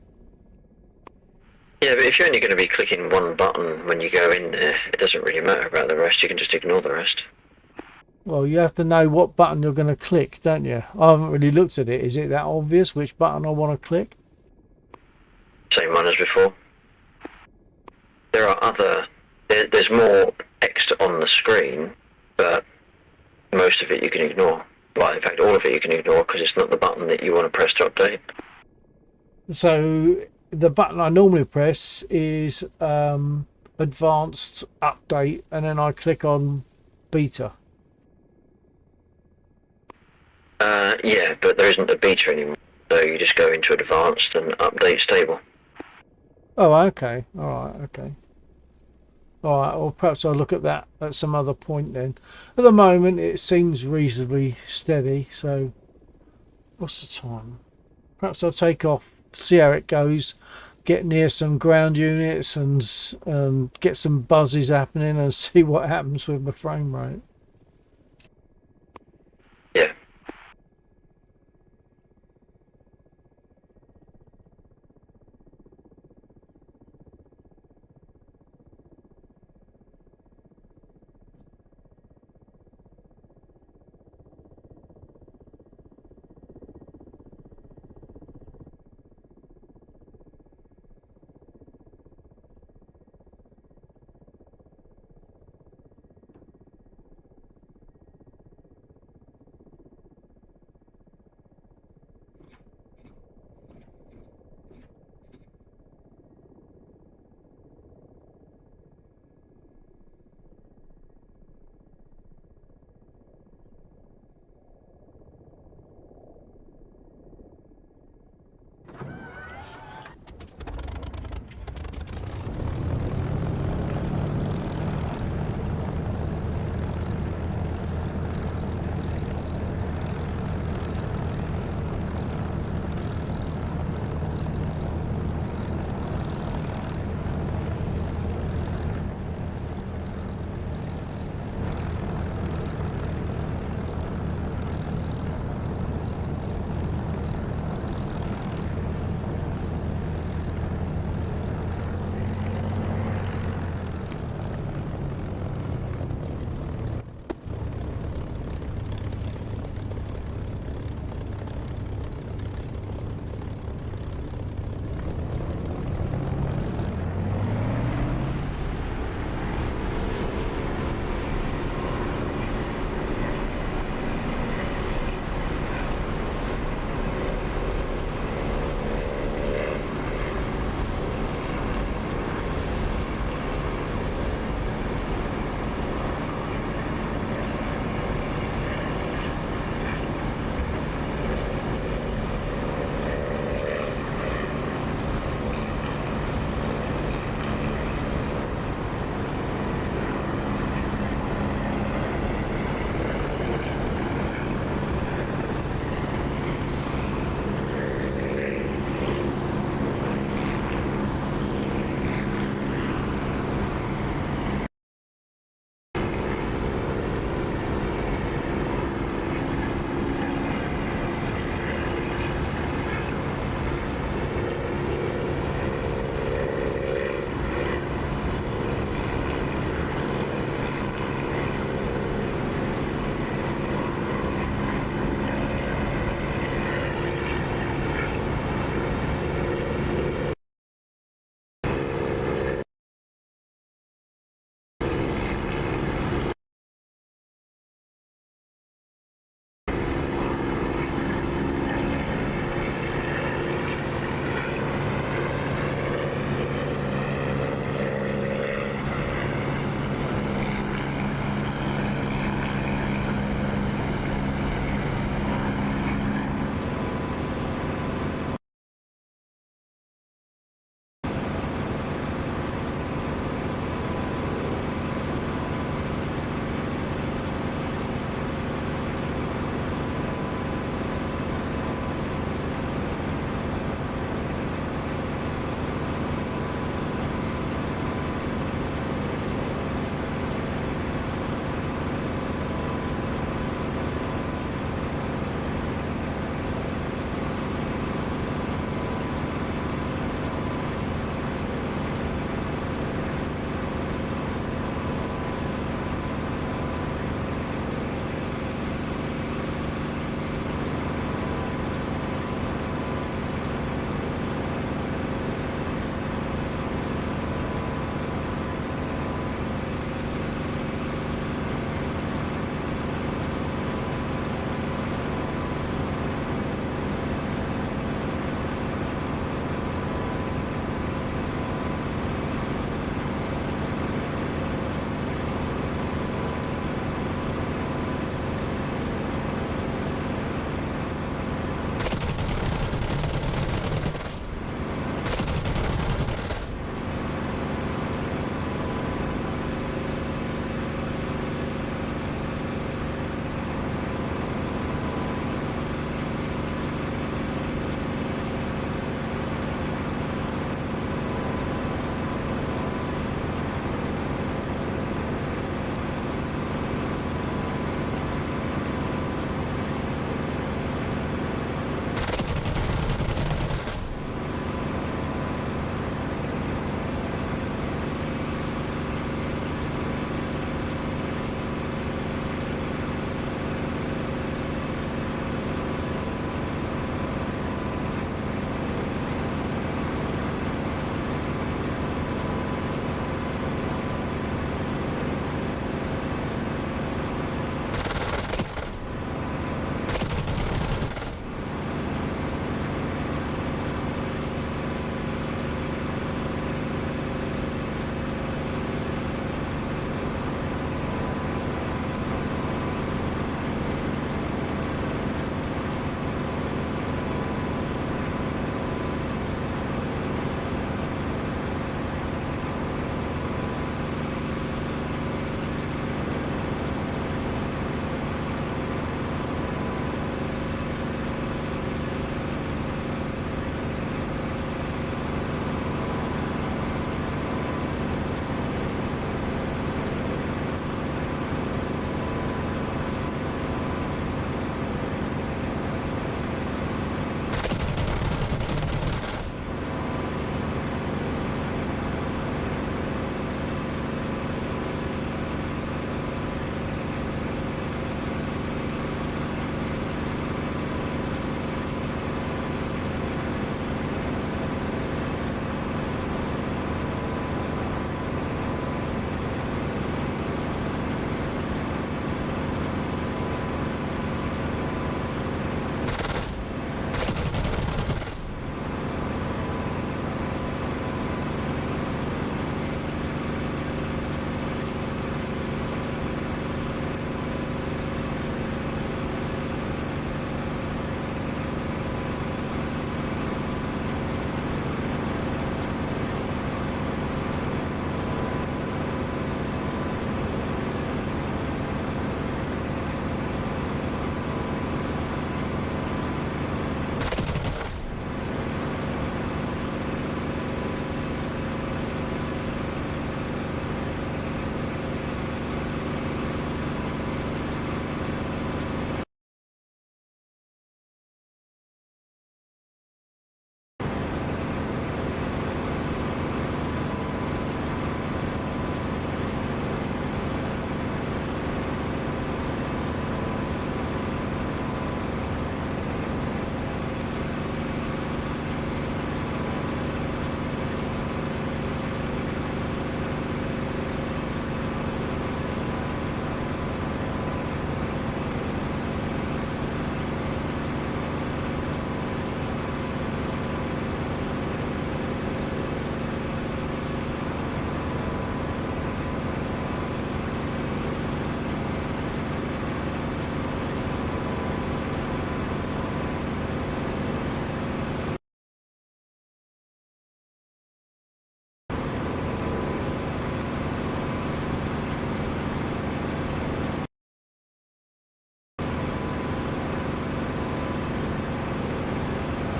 Yeah, but if you're only going to be clicking one button when you go in there, it doesn't really matter about the rest. You can just ignore the rest. Well, you have to know what button you're going to click, don't you? I haven't really looked at it. Is it that obvious which button I want to click? Same one as before. There are there's more text on the screen, but most of it you can ignore. Well, in fact, all of it you can ignore because it's not the button that you want to press to update. So the button I normally press is advanced update, and then I click on beta. Yeah, but there isn't a beta anymore, so you just go into advanced and update stable. Oh, okay. All right. Okay. All right. Well, perhaps I'll look at that at some other point then. At the moment, it seems reasonably steady. So, what's the time? Perhaps I'll take off, see how it goes, get near some ground units, and get some buzzes happening, and see what happens with the frame rate. Yeah.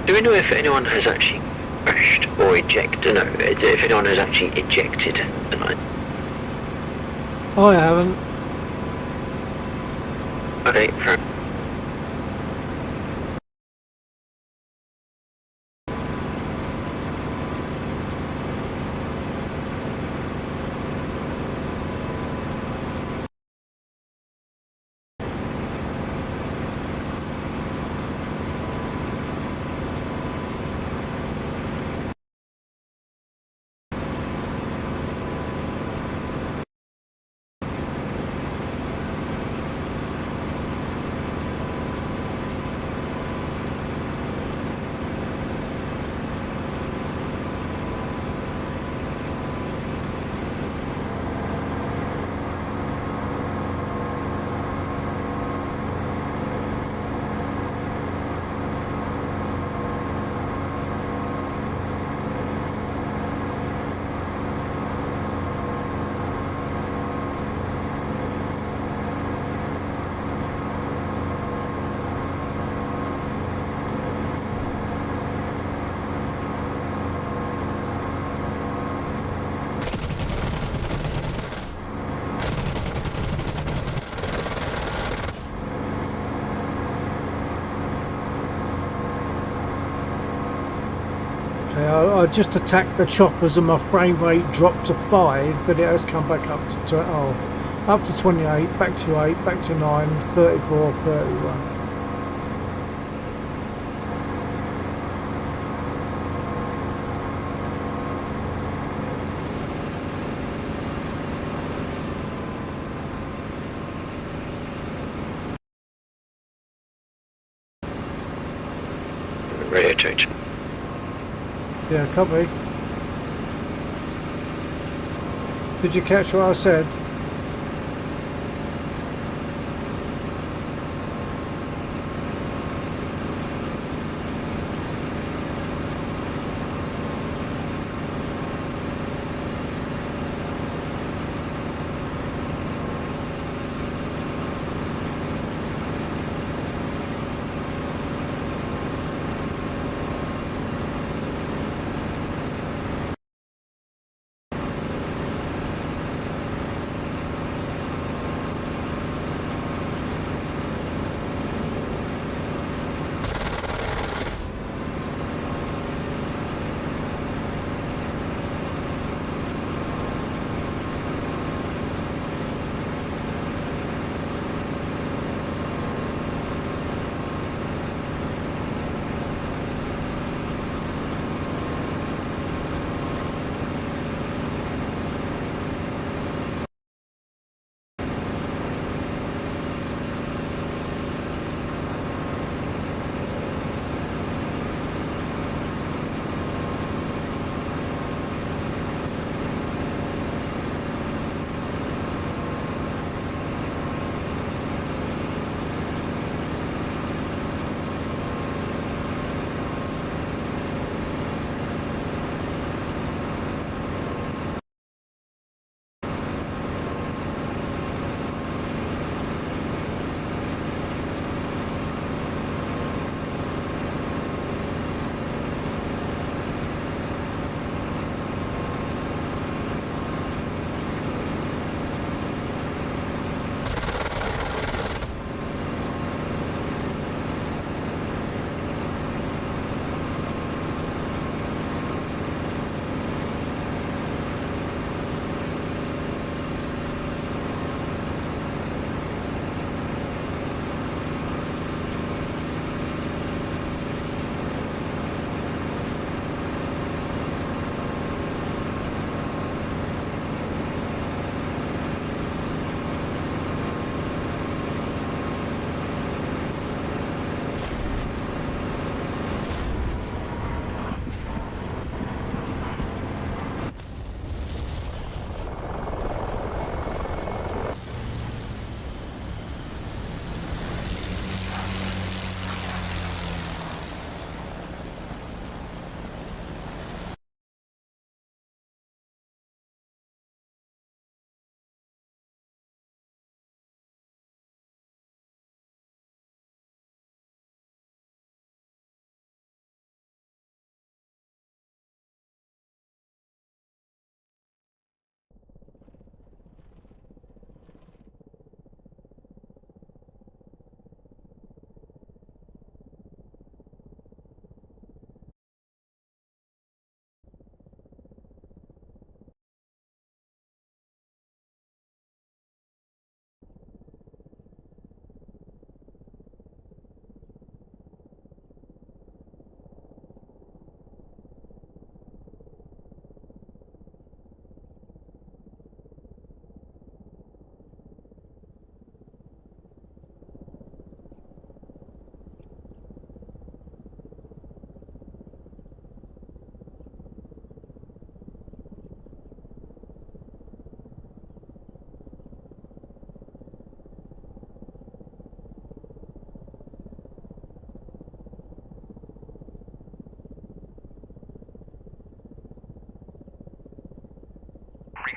Do we know if anyone has actually crashed or ejected? No, if anyone has actually ejected tonight. I haven't. Okay, fair. Okay, I just attacked the choppers and my frame rate dropped to 5, but it has come back up to up to 28, back to 8, back to 9, 34, 31. Radio change. Yeah, copy. Did you catch what I said?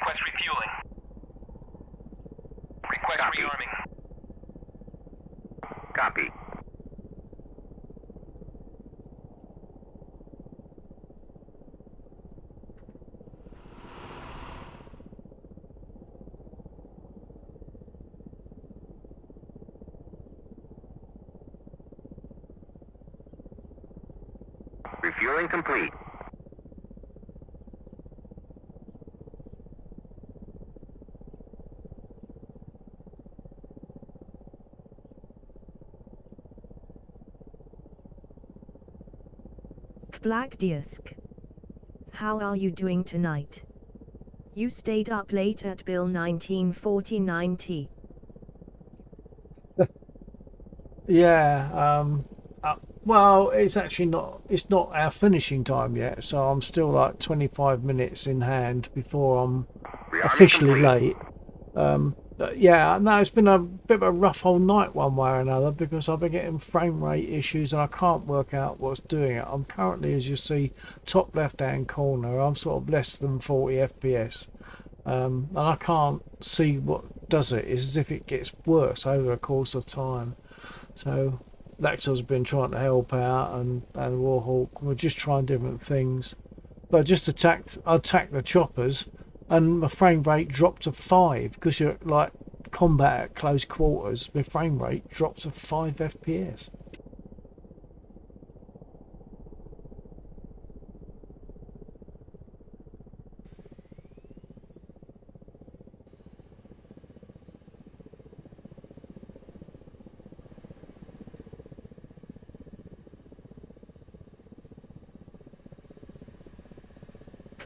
Request refueling. Request Copy. rearming. Copy. Refueling complete. Black Disk. How are you doing tonight? You stayed up late at Bill 1949T. Yeah, well, it's actually not, it's not our finishing time yet, so I'm still like 25 minutes in hand before I'm Rearming officially complete. late. But yeah, no, it's been a bit of a rough old night one way or another because I've been getting frame rate issues and I can't work out what's doing it. I'm currently, as you see, top left hand corner, I'm sort of less than 40 FPS. And I can't see what does it. It's as if it gets worse over the course of time. So Lexel's been trying to help out, and Warhawk, we're just trying different things. But I just attacked the choppers, and my frame rate dropped to 5 because you're like combat at close quarters. My frame rate dropped to 5 FPS.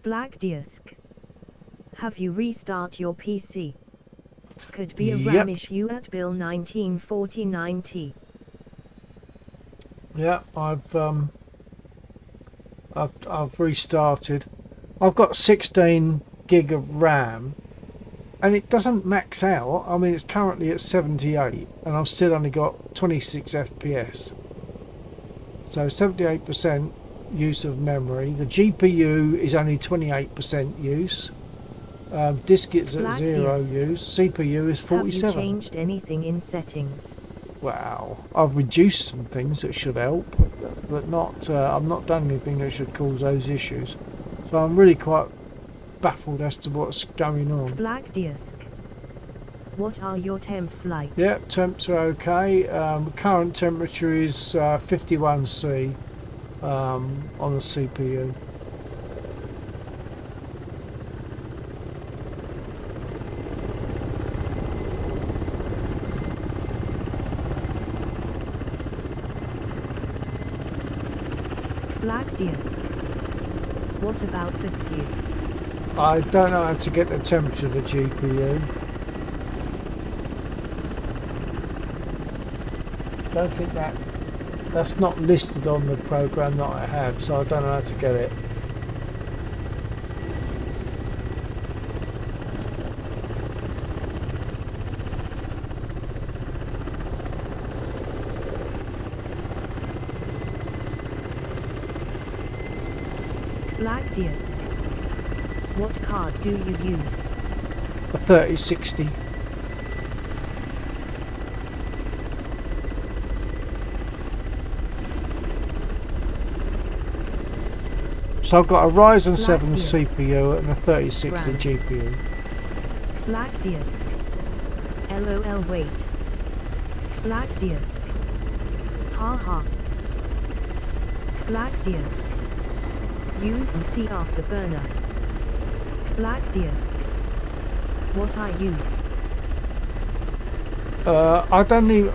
Black Disk. Have you restart your PC? Could be a Yep. RAM issue at Bill 1949T. Yeah, I've restarted. I've got 16 gig of RAM, and it doesn't max out. I mean, it's currently at 78, and I've still only got 26 FPS. So 78% use of memory. The GPU is only 28% use. Disk is at Black 0 disk. use. CPU is Have you 47. changed anything in settings? Wow, I've reduced some things that should help, but not. I've not done anything that should cause those issues. So I'm really quite baffled as to what's going on. Black Disk. What are your temps like? Yeah, temps are okay. Current temperature is 51C on the CPU. Black Disk. What about the view? I don't know how to get the temperature of the GPU. Don't think that's not listed on the program that I have, so I don't know how to get it. Black Disk. What card do you use? A 3060. So I've got a Ryzen 7 disk. CPU and a 3060 Grand. GPU. Black Disk. LOL wait. Black Disk. Haha. Black Disk. Use MC Afterburner. Black Disk. What I use? I don't even.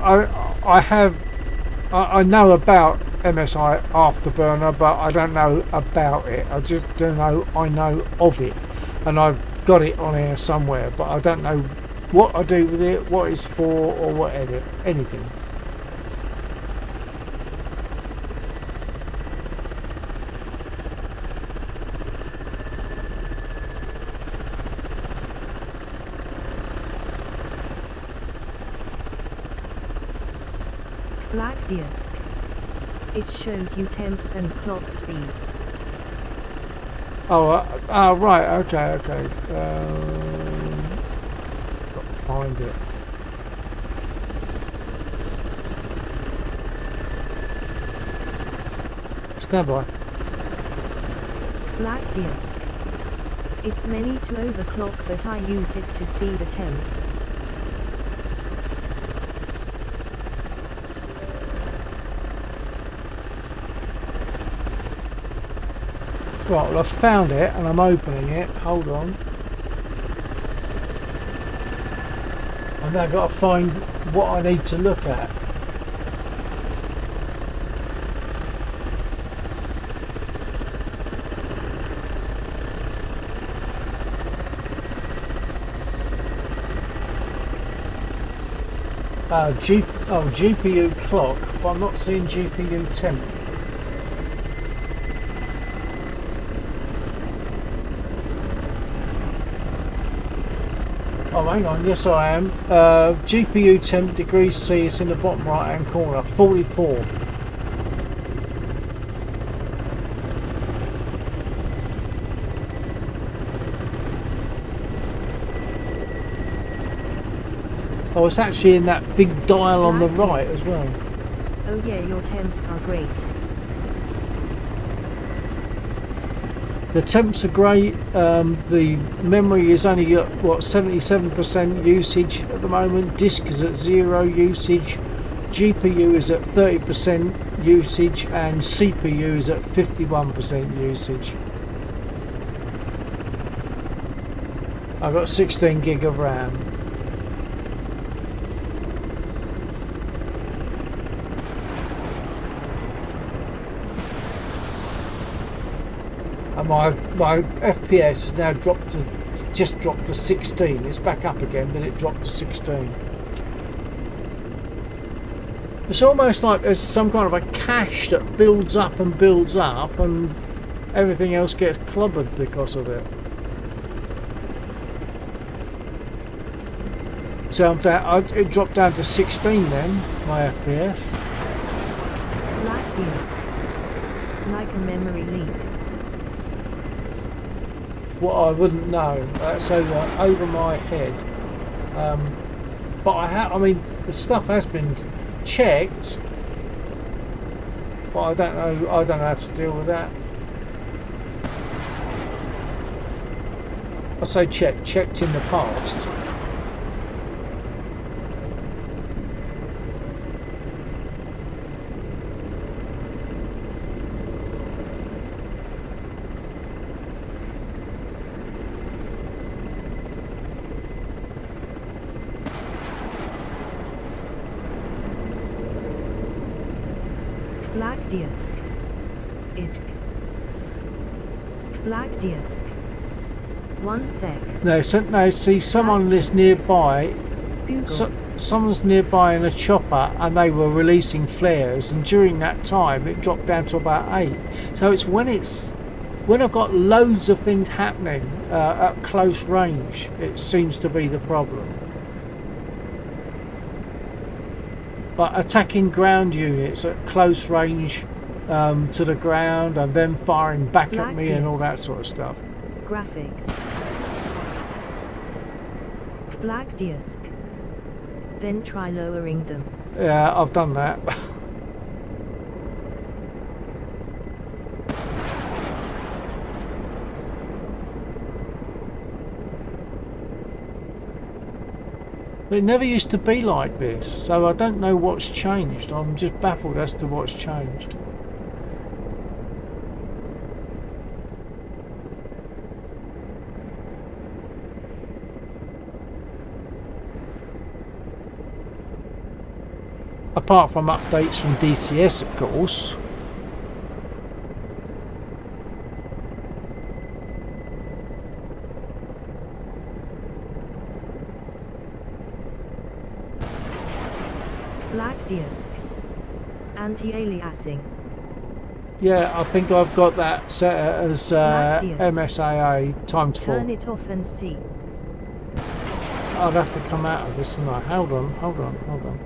I know about MSI Afterburner, but I don't know about it. I just don't know. I know of it, and I've got it on here somewhere, but I don't know what I do with it, what it's for, or what anything. Black Disk. It shows you temps and clock speeds. Oh, right, okay. Got to find it. Stand by. Black disk. It's many to overclock, but I use it to see the temps. Right, well, I've found it and I'm opening it. Hold on. I've now got to find what I need to look at. GPU clock, but I'm not seeing GPU temp. Oh, hang on, yes I am. GPU temp degrees C, it's in the bottom right hand corner, 44. Oh, it's actually in that big dial on the right as well. Oh yeah, your temps are great. The temps are great. The memory is only at what 77% usage at the moment. Disk is at 0 usage. GPU is at 30% usage, and CPU is at 51% usage. I've got 16 gig of RAM. And my FPS has now just dropped to 16. It's back up again, but it dropped to 16. It's almost like there's some kind of a cache that builds up, and everything else gets clobbered because of it. So it dropped down to 16 then, my FPS. Black disk. Like a memory leak. What I wouldn't know. That's over my head. But I mean, the stuff has been checked, but I don't know how to deal with that. I say checked in the past. Black disk. Black disk. 1 sec. No, see, someone is nearby. Google. Someone's nearby in a chopper, and they were releasing flares, and during that time it dropped down to about 8. So it's when I've got loads of things happening at close range, it seems to be the problem. But attacking ground units at close range to the ground, and then firing back at me and all that sort of stuff. Graphics. Black disk. Then try lowering them. Yeah, I've done that. It never used to be like this, so I don't know what's changed. I'm just baffled as to what's changed. Apart from updates from DCS, of course. Black disk. Anti-aliasing. Yeah, I think I've got that set as MSAA times 4. Turn it off and see. I'd have to come out of this one. Hold on.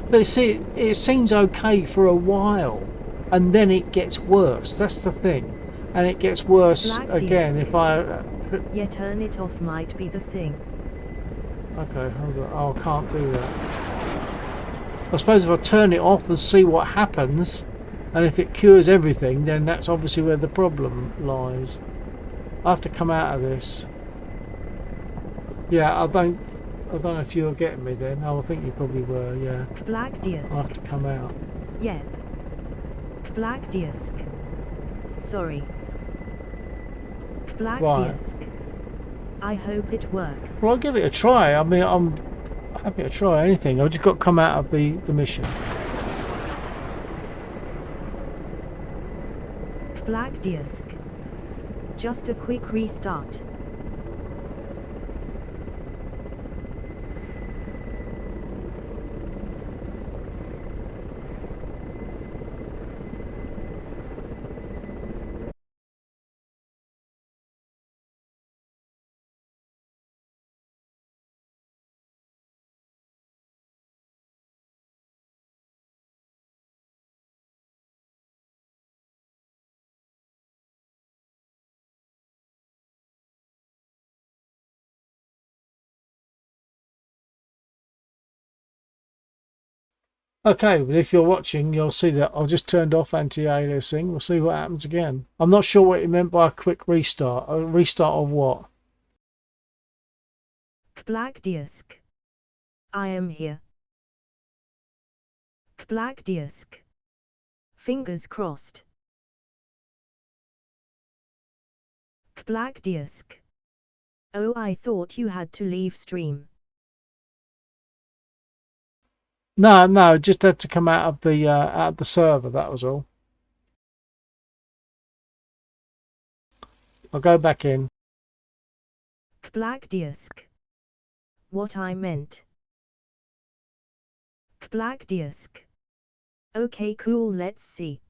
But see, it seems okay for a while, and then it gets worse. That's the thing, and it gets worse Black again disc. if I. Yeah, turn it off might be the thing. Okay, hold on. Oh, I can't do that. I suppose if I turn it off and see what happens, and if it cures everything, then that's obviously where the problem lies. I have to come out of this. Yeah, I don't know if you were getting me then. Oh, I think you probably were. Yeah, Black disc. I have to come out. Yep. Black disc. Sorry. Black Right. disc. I hope it works. Well, I'll give it a try. I mean, I'm happy to try anything. I've just got to come out of the mission. Black disc. Just a quick restart. Okay, but if you're watching, you'll see that I've just turned off anti-aliasing. We'll see what happens again. I'm not sure what it meant by a quick restart. A restart of what? Black disc. I am here. Black disc. Fingers crossed. Black disc. Oh, I thought you had to leave stream. No, just had to come out of the server. That was all. I'll go back in. Black disc. What I meant. Black disc. Okay, cool, let's see.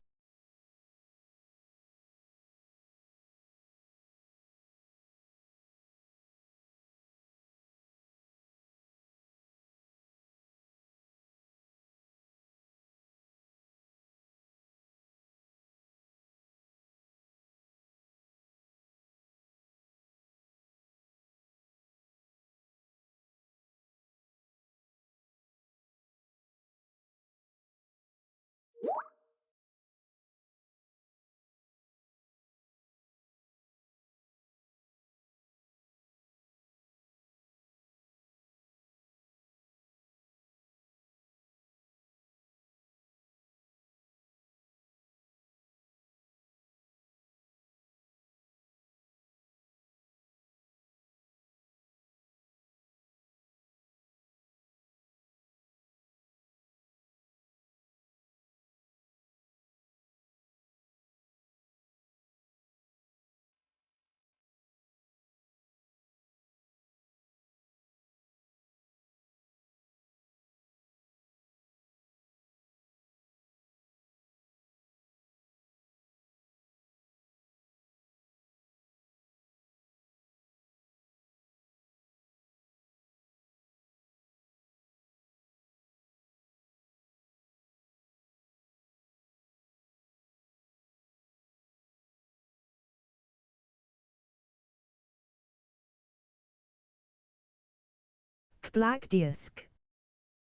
Black disc.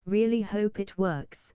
Really hope it works.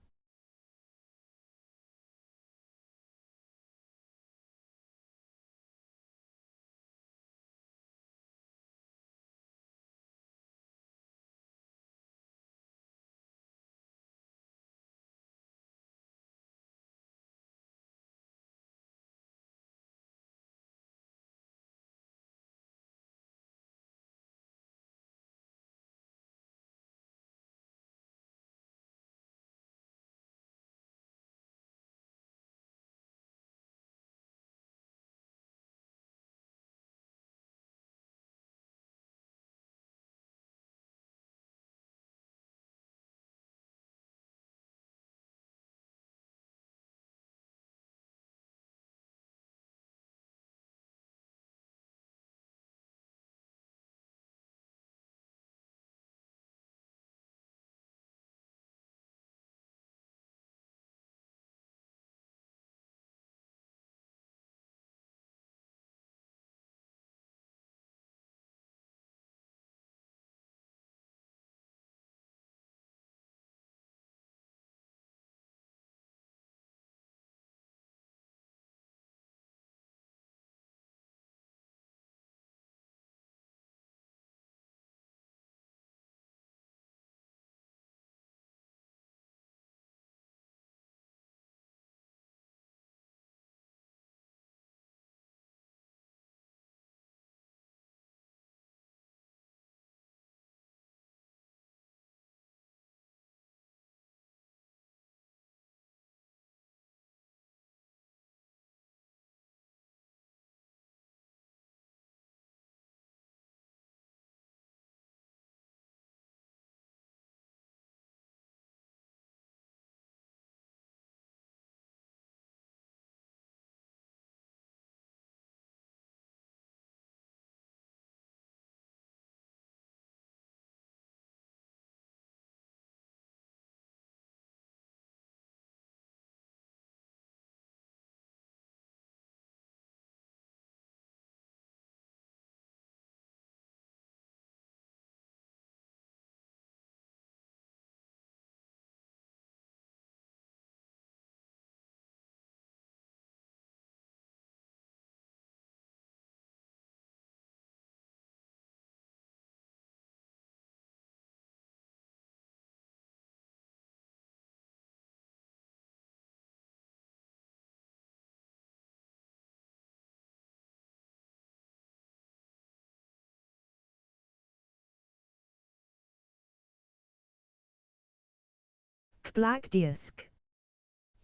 Black Disk.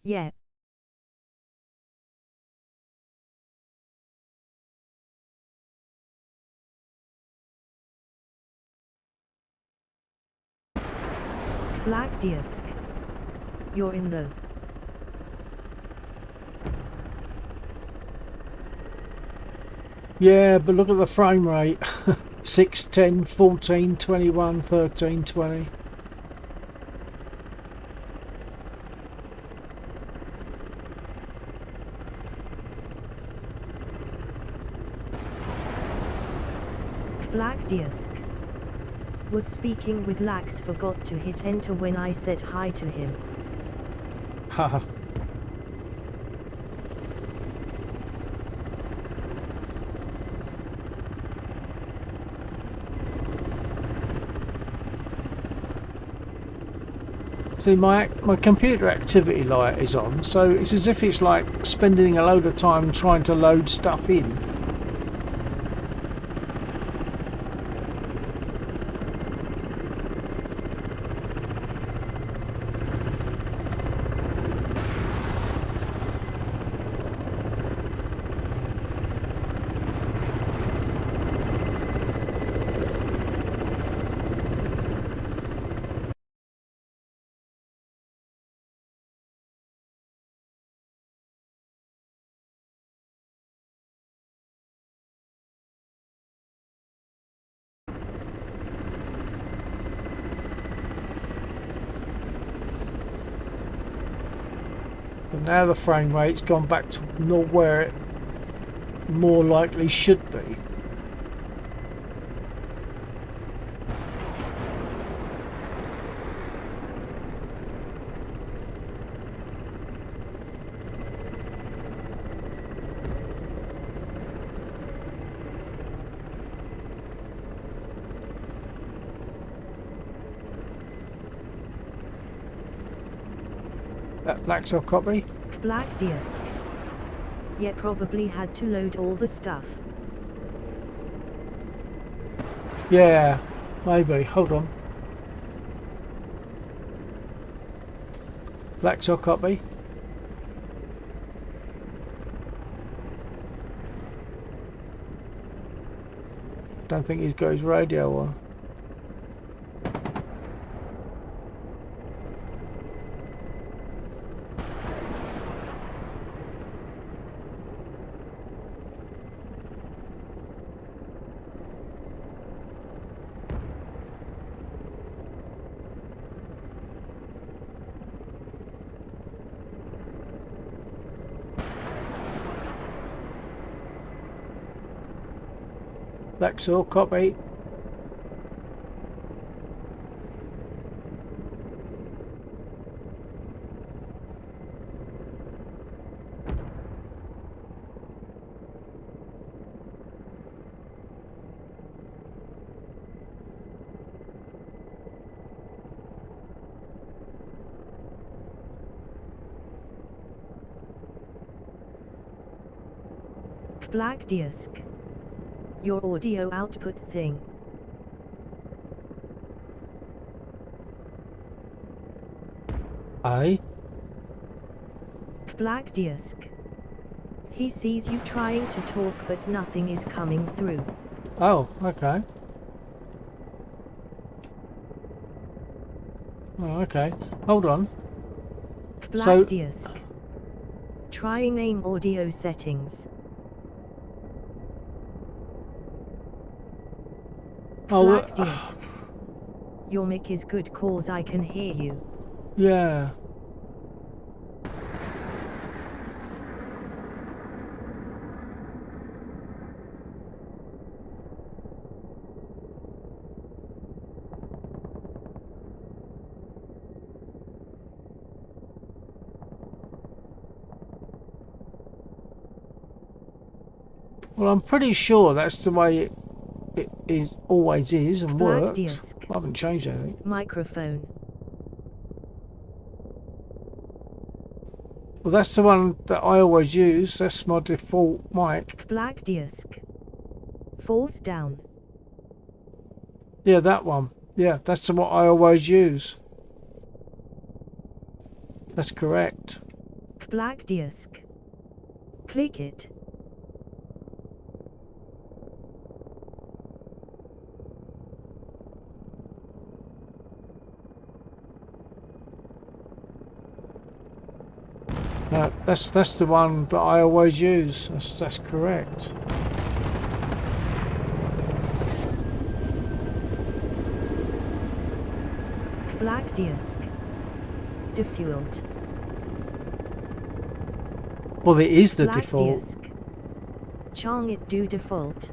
Yeah. Black Disk. You're in though. Yeah, but look at the frame rate. 6, 10, 14, 21, 13, 20. Black Disk. Was speaking with Lax, forgot to hit enter when I said hi to him. Haha. See, my computer activity light is on, so it's as if it's like spending a load of time trying to load stuff in. But now the frame rate's gone back to where it more likely should be. That black's our copy. Black Disk. Yeah, probably had to load all the stuff. Yeah, maybe. Hold on. Black's our copy. Don't think he's got his radio on. Black's all copy. Black Disk. Your audio output thing. Aye. Black Disk. He sees you trying to talk but nothing is coming through. Oh, okay. Oh, okay. Hold on. Black So- Disk. Trying aim audio settings. Oh, Black Disk. Your mic is good cause I can hear you. yeah. Well, I'm pretty sure that's the way it is, always is and Black works. Disk. I haven't changed anything. Microphone. Well, that's the one that I always use. That's my default mic. Black Disk. Fourth down. Yeah, that one. Yeah, that's the one I always use. That's correct. Black disk. Click it. No, that's the one that I always use. That's correct. Black disk. Default. Well, it is the Black default. disk. Chong it do default.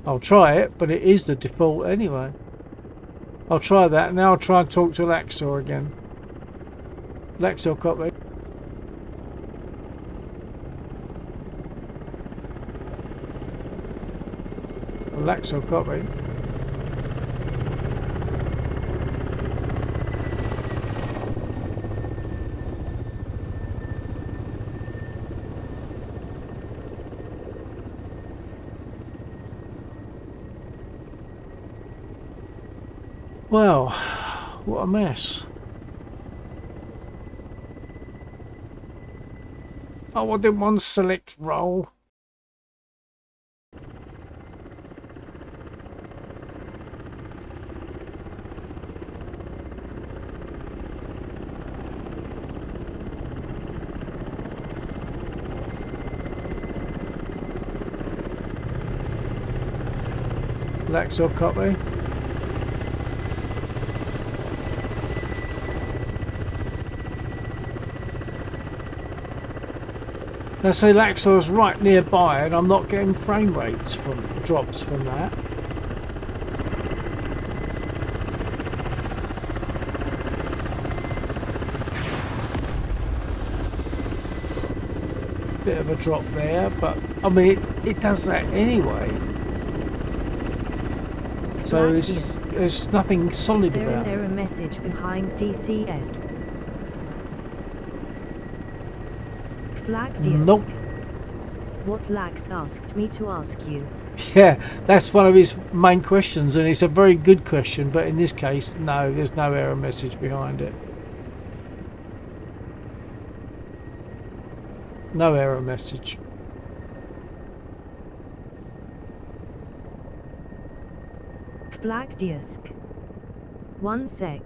I'll try it, but it is the default anyway. I'll try that. Now I'll try and talk to Laxor again. Laxor, copy. Laxor, copy. Well, what a mess. Oh, I didn't want to select roll. Laxor, copy. Now say Laxor's right nearby and I'm not getting frame rates from drops from that. Bit of a drop there, but I mean it does that anyway. So there's nothing solid Is there about an it. error message behind DCS? Black disk. Nope. What Lax asked me to ask you. Yeah, that's one of his main questions, and it's a very good question, but in this case, no, there's no error message behind it. No error message. Black disk. 1 sec.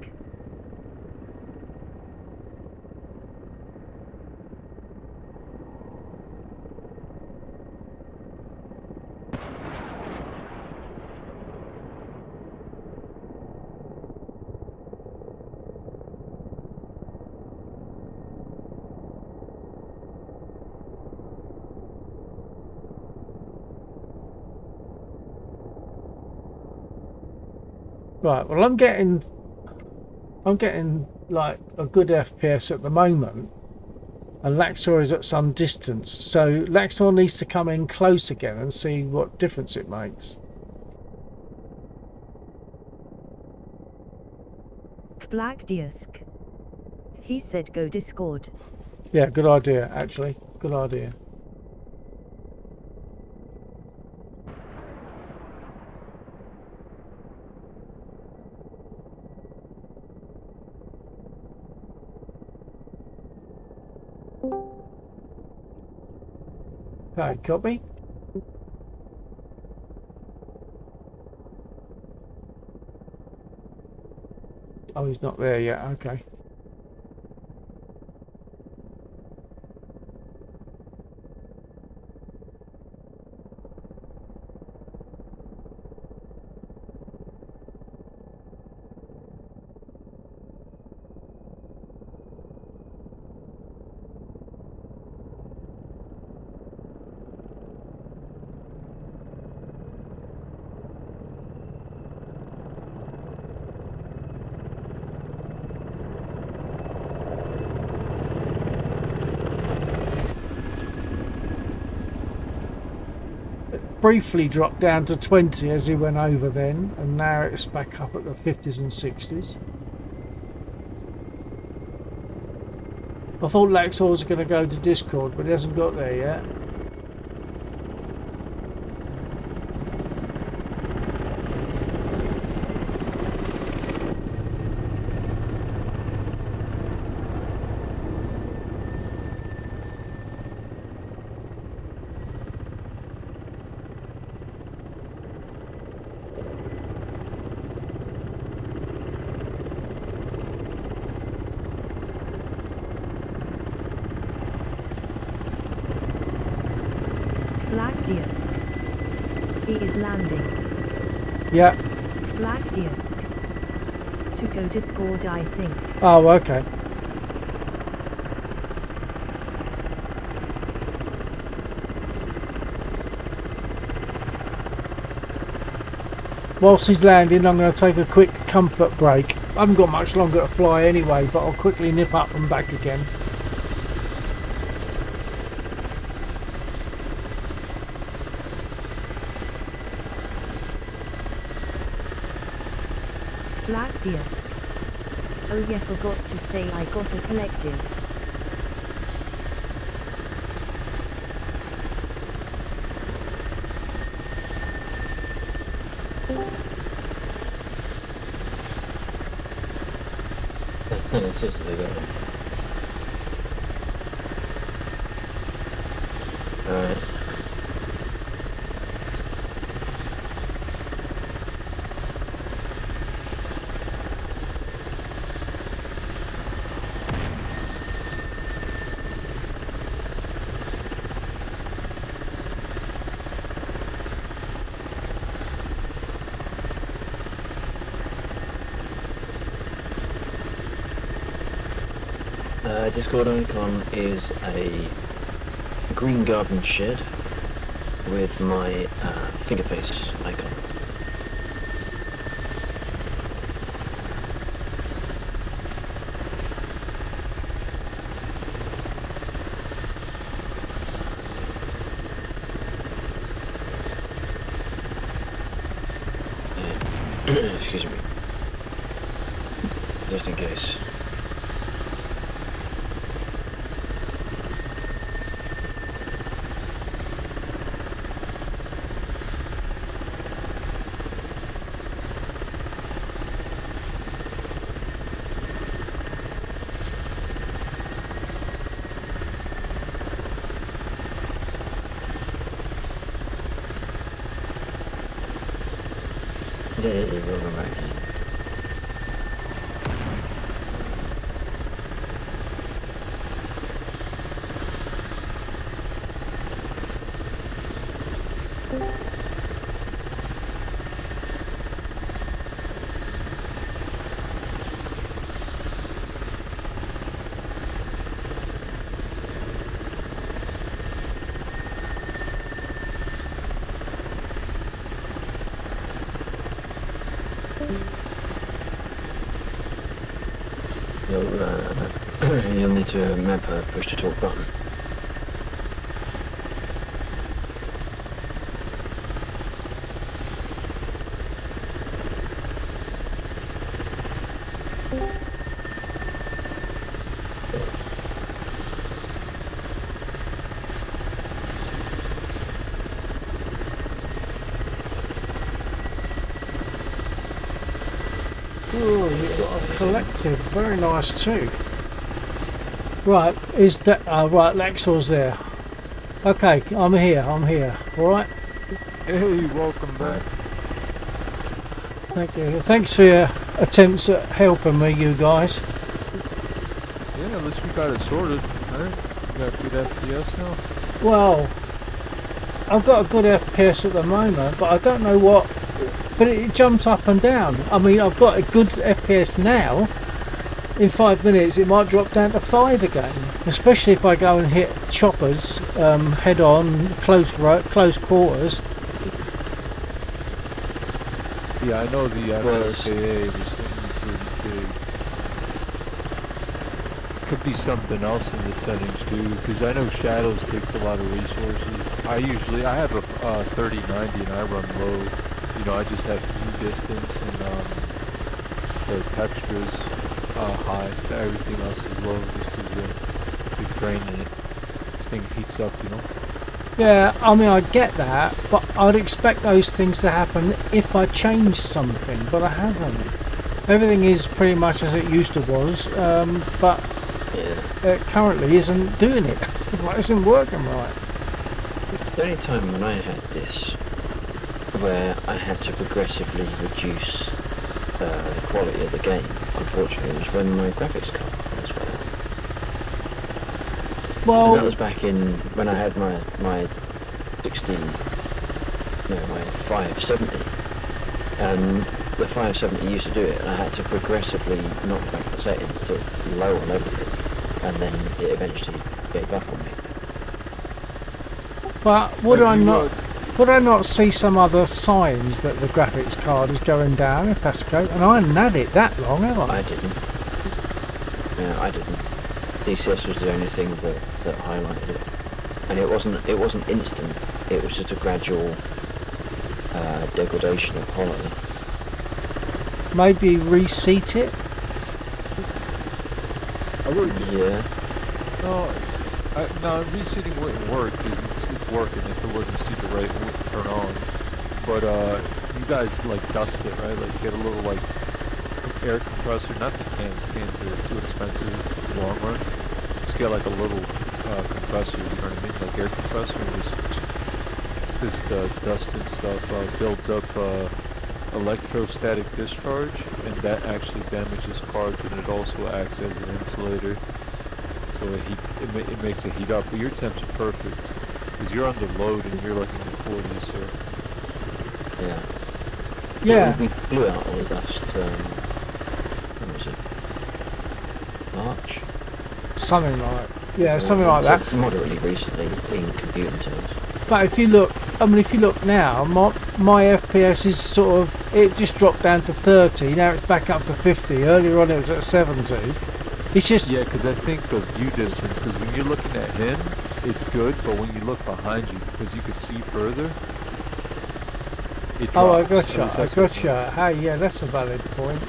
Right, well I'm getting like a good FPS at the moment, and Laxor is at some distance, so Laxor needs to come in close again and see what difference it makes. Black disk. He said go Discord. Yeah, good idea actually, good idea. Okay, copy. Oh, he's not there yet, okay. Briefly dropped down to 20 as he went over then, and now it's back up at the 50s and 60s. I thought Laxor was going to go to Discord, but he hasn't got there yet. is landing. Yeah. Black Disk. To go Discord, I think. Oh, okay. Whilst he's landing, I'm going to take a quick comfort break. I haven't got much longer to fly anyway, but I'll quickly nip up and back again. Black Disk. Oh yeah, forgot to say I got a collective. Just as I go. Alright. Discord icon is a green garden shed with my finger face icon. Excuse me. Just in case. Yeah, we'll go back. You'll need to map a push to talk button. Oh, you've got a collective. Very nice too. Right, is that right? Lexor's there. Okay, I'm here. All right. Hey, welcome back. Thank you. Thanks for your attempts at helping me, you guys. Yeah, at least we got it sorted, right? You got good FPS now? Well, I've got a good FPS at the moment, but I don't know what. But it jumps up and down. I mean, I've got a good FPS now. In 5 minutes, it might drop down to 5 again. Especially if I go and hit choppers head on, close quarters. Yeah, I know the FKA was something pretty big. Could be something else in the settings too, because I know Shadows takes a lot of resources. I have a 3090 and I run low. You know, I just have view distance and the textures high. Everything else is low just because the big grain in it. This thing heats up, you know. Yeah, I mean, I get that, but I'd expect those things to happen if I changed something, but I haven't. Everything is pretty much as it used to was, but it currently isn't doing it. It isn't working right. The only time when I had this, where I had to progressively reduce the quality of the game, unfortunately, was when my graphics card as well. And that was back in when I had my 16 my 570, and the 570 used to do it, and I had to progressively knock back the settings to low on everything, and then it eventually gave up on me. But would I not see some other signs that the graphics card is going down if that's the case? And I hadn't had it that long, have I? I didn't. Yeah, I didn't. DCS was the only thing that highlighted it, and it wasn't instant. It was just a gradual degradation of quality. Maybe reseat it? Yeah. No, reseating wouldn't work because it's working if it wasn't seated right, it wouldn't turn on. But you guys like dust it, right? Like get a little like air compressor, not the cans. Cans are too expensive in the long run. Just get like a little compressor, you know what I mean? Like air compressor, and just dust and stuff builds up electrostatic discharge, and that actually damages cards, and it also acts as an insulator. So it makes it heat up. But your temps are perfect because you're under load and you're like in the 40s. So Yeah. Yeah. We blew out all the dust. When was it? March. Something like something like that. So moderately recently in computing terms. But if you look, if you look now, my FPS is sort of, it just dropped down to 30. Now it's back up to 50. Earlier on it was at 70. It's just... Yeah, because I think the view distance, because when you're looking at him, it's good, but when you look behind you, because you can see further, it drops. Oh, I gotcha. Hey, yeah, that's a valid point.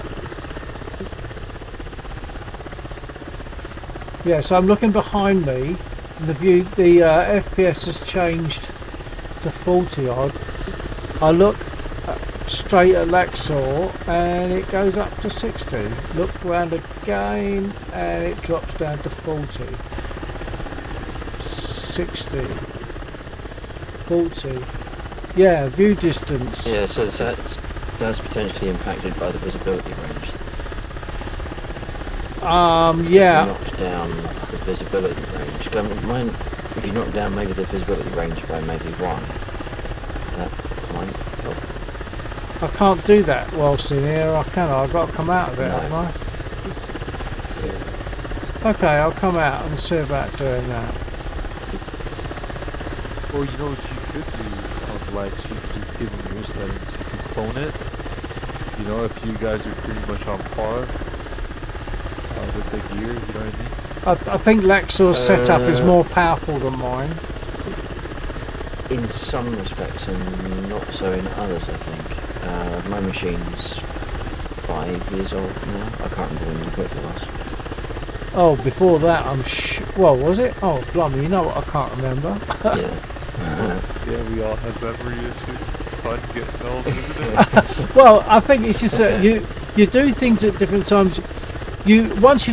Yeah, so I'm looking behind me, and the FPS has changed to 40 odd. I look straight at Lexor and it goes up to 60. Look round again and it drops down to 40. 60. 40. Yeah, view distance. Yeah, so that's potentially impacted by the visibility range. Yeah. If you knocked down the visibility range, if you knock down maybe the visibility range by maybe 1, that might help. I can't do that whilst in here, I've got to come out of it, No. haven't I? Okay, I'll come out and see about doing that. Or you know what you could do on Black Sheep, just give them your settings. If you clone it, you know, if you guys are pretty much on par with the gear, you know what I mean? I think Lexor's setup is more powerful than mine. In some respects and not so in others, I think. My machine's 5 years old now. I can't remember when you put it last. Oh, before that, well, was it? Oh, blimey, you know what? I can't remember. Yeah. Yeah, we all have memory issues. It's fun getting old, isn't it? Well, I think it's just that you do things at different times. Once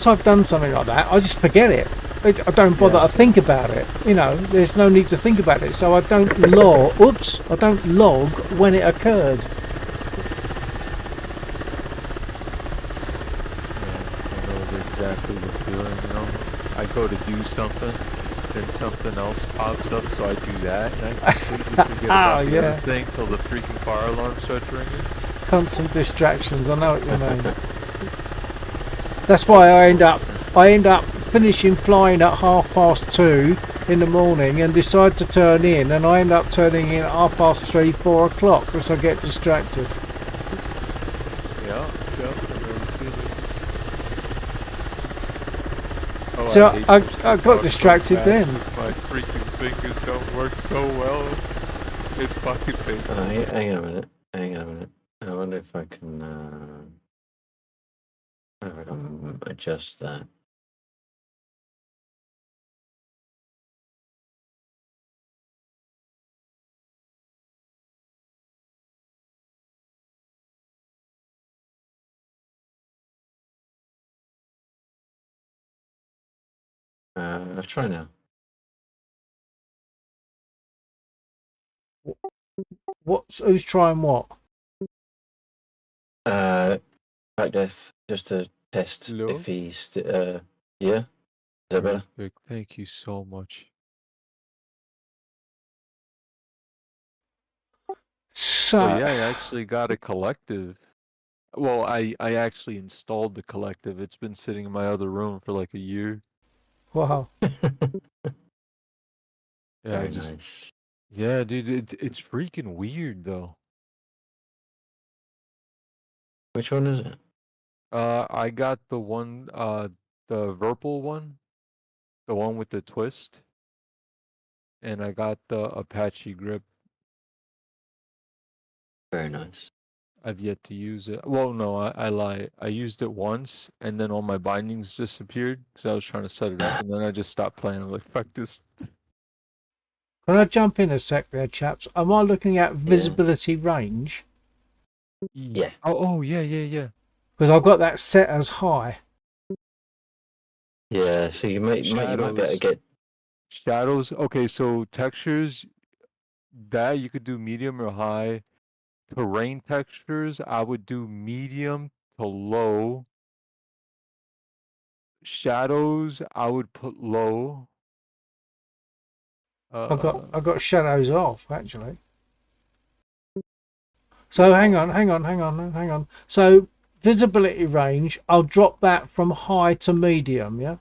I've done something like that, I just forget it. I don't bother to think about it. You know, there's no need to think about it. So I don't log. Oops, I don't log when it occurred. I know exactly the feeling, you know. I go to do something, then something else pops up, so I do that, and I completely forget about the other thing till the freaking fire alarm starts ringing. Constant distractions. I know what you mean. That's why I end up finishing flying at 2:30 in the morning and decide to turn in, and I end up turning in at 3:30, 4 o'clock because I get distracted. Yeah, I know the feeling. Oh, So hate I got distracted then. My freaking fingers don't work so well. It's fucking painful. Hang on a minute. I wonder if I can adjust that. I'll try now. Who's trying what? Black Death, just to test Hello? if he's yeah. Is that better? Perfect. Thank you so much. But So, yeah, I actually got a collective. Well, I actually installed the collective. It's been sitting in my other room for like a year. wow. Yeah, I Very just nice. yeah, dude, it's freaking weird though. Which one is it? I got the one, the Verpal one, the one with the twist, and I got the Apache grip. Very nice. I've yet to use it. Well, no, I lie. I used it once, and then all my bindings disappeared because I was trying to set it up, and then I just stopped playing. I'm like, fuck this. Can I jump in a sec there, chaps? Am I looking at Yeah. visibility range? Yeah. Oh, yeah, yeah, yeah. Because I've got that set as high. Yeah, so you might better Shadows. get Shadows. Okay, so textures, that you could do medium or high. Terrain textures, I would do medium to low. Shadows, I would put low. I've got shadows off actually. So hang on. So visibility range, I'll drop that from high to medium, yeah?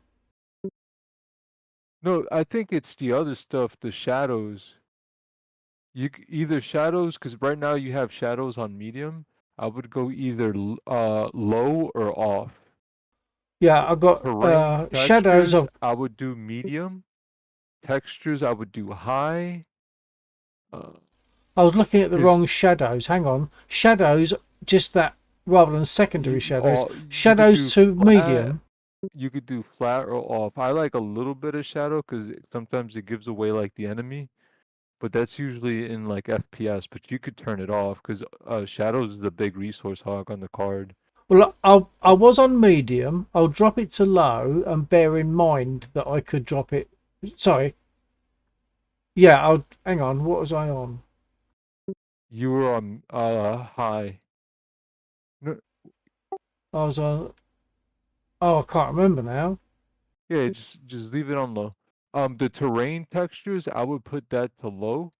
No, I think it's the other stuff, the shadows. Either shadows, because right now you have shadows on medium. I would go either low or off. Yeah, I've got Terrain shadows textures, of. I would do medium. Textures, I would do high. I was looking at the Because wrong shadows. Hang on. Shadows, just that rather than secondary shadows. you could Shadows do to flat. medium. You could do flat or off. I like a little bit of shadow because sometimes it gives away like the enemy, but that's usually in like FPS. But you could turn it off because shadows is the big resource hog on the card. Well, I was on medium. I'll drop it to low and bear in mind that I could drop it. Sorry. Yeah, I'll hang on. What was I on? You were on high. No, I was on. Oh, I can't remember now. yeah, just leave it on low. The terrain textures, I would put that to low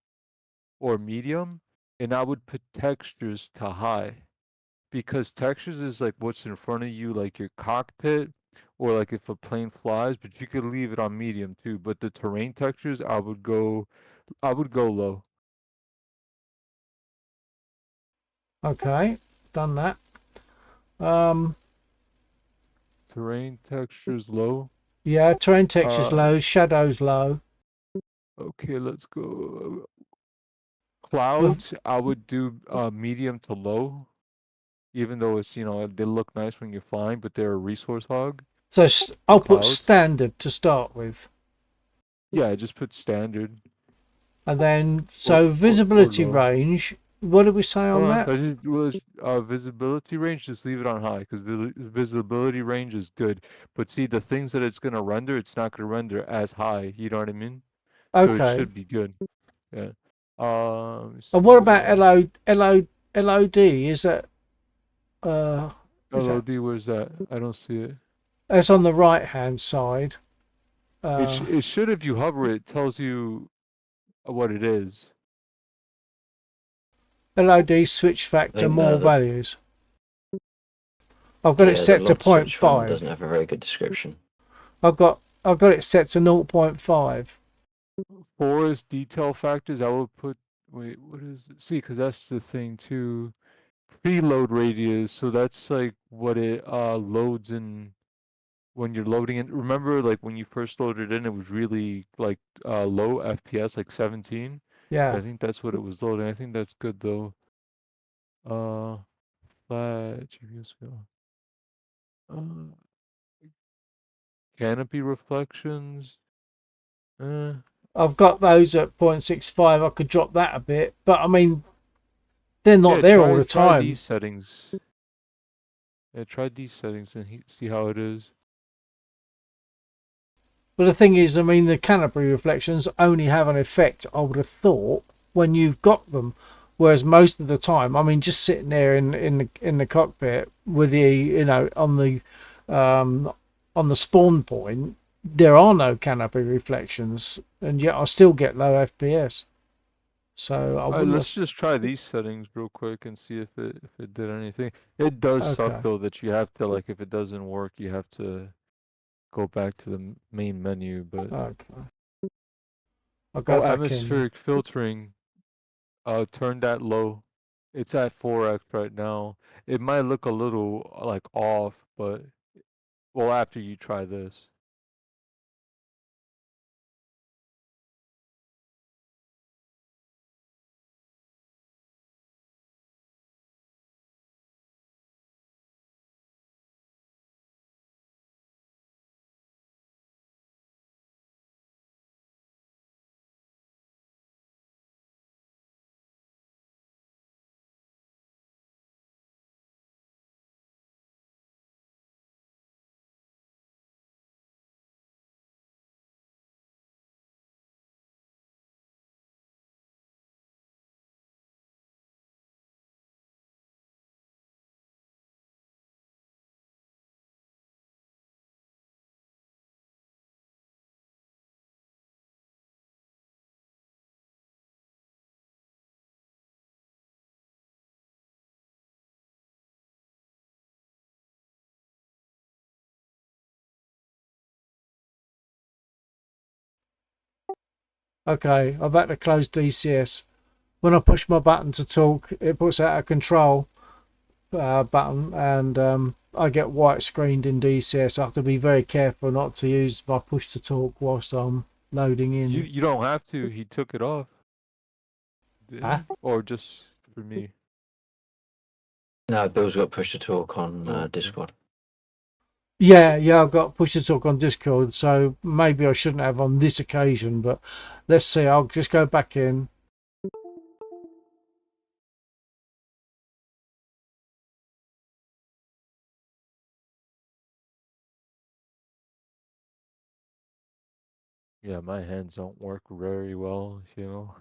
or medium, and I would put textures to high. Because textures is like what's in front of you, like your cockpit, or like if a plane flies, but you could leave it on medium too. But the terrain textures, I would go low. Okay, done that. Um, Terrain textures low. yeah, terrain textures Uh, low, shadows low. okay, let's go. Well, Clouds, I would do medium to low, even though it's they look nice when you're flying, but they're a resource hog. so The I'll put clouds. standard to start with, Yeah, I just put standard and then or so or visibility low. range. What did we say on Hold on, that? visibility range, just leave it on high because visibility range is good. But see, the things that it's gonna render, it's not gonna render as high. You know what I mean? So it Okay. should be good. Yeah. Let me And what see. about LOD? Is that uh is that LOD, where's that? I don't see it. that's on the right hand side? It should, if you hover it, tells you what it is. LOD switch I factor think more the values. I've got it the set to load switch one 0.5. doesn't have a very good description. I've got it set to 0.5. Forest detail factors, I will put. Wait, what is it? See, because that's the thing too. Preload radius, so that's like what it loads in when you're loading it. Remember, like when you first loaded in, it was really like low FPS, like 17. Yeah. I think that's what it was loading. I think that's good though. Uh, flat GPS go. Canopy reflections. Uh, I've got those at 0.65. I could drop that a bit, but I mean they're not yeah, there all the try time. these settings. Yeah, try these settings and see how it is. But the thing is, I mean, the canopy reflections only have an effect, I would have thought, when you've got them. Whereas most of the time, I mean, just sitting there in the cockpit with the on the spawn point, there are no canopy reflections, and yet I still get low FPS. So I Alright, wouldn't let's have... just try these settings real quick and see if it did anything. It does suck Okay. though that you have to, like, if it doesn't work, you have to go back to the main menu. But Okay. I'll go back in. atmospheric filtering, turn that low. It's at 4x right now. It might look a little like off, but well, after you try this. Okay, I've had to close DCS. When I push my button to talk, it puts out a control button, and I get white screened in DCS. I have to be very careful not to use my push to talk whilst I'm loading in. You don't have to. He took it off. Did Huh? he? Or just for me? No, Bill's got push to talk on Okay. Discord. Yeah, I've got push to talk on Discord, so maybe I shouldn't have on this occasion, but let's see. I'll just go back in. Yeah, my hands don't work very well, you know.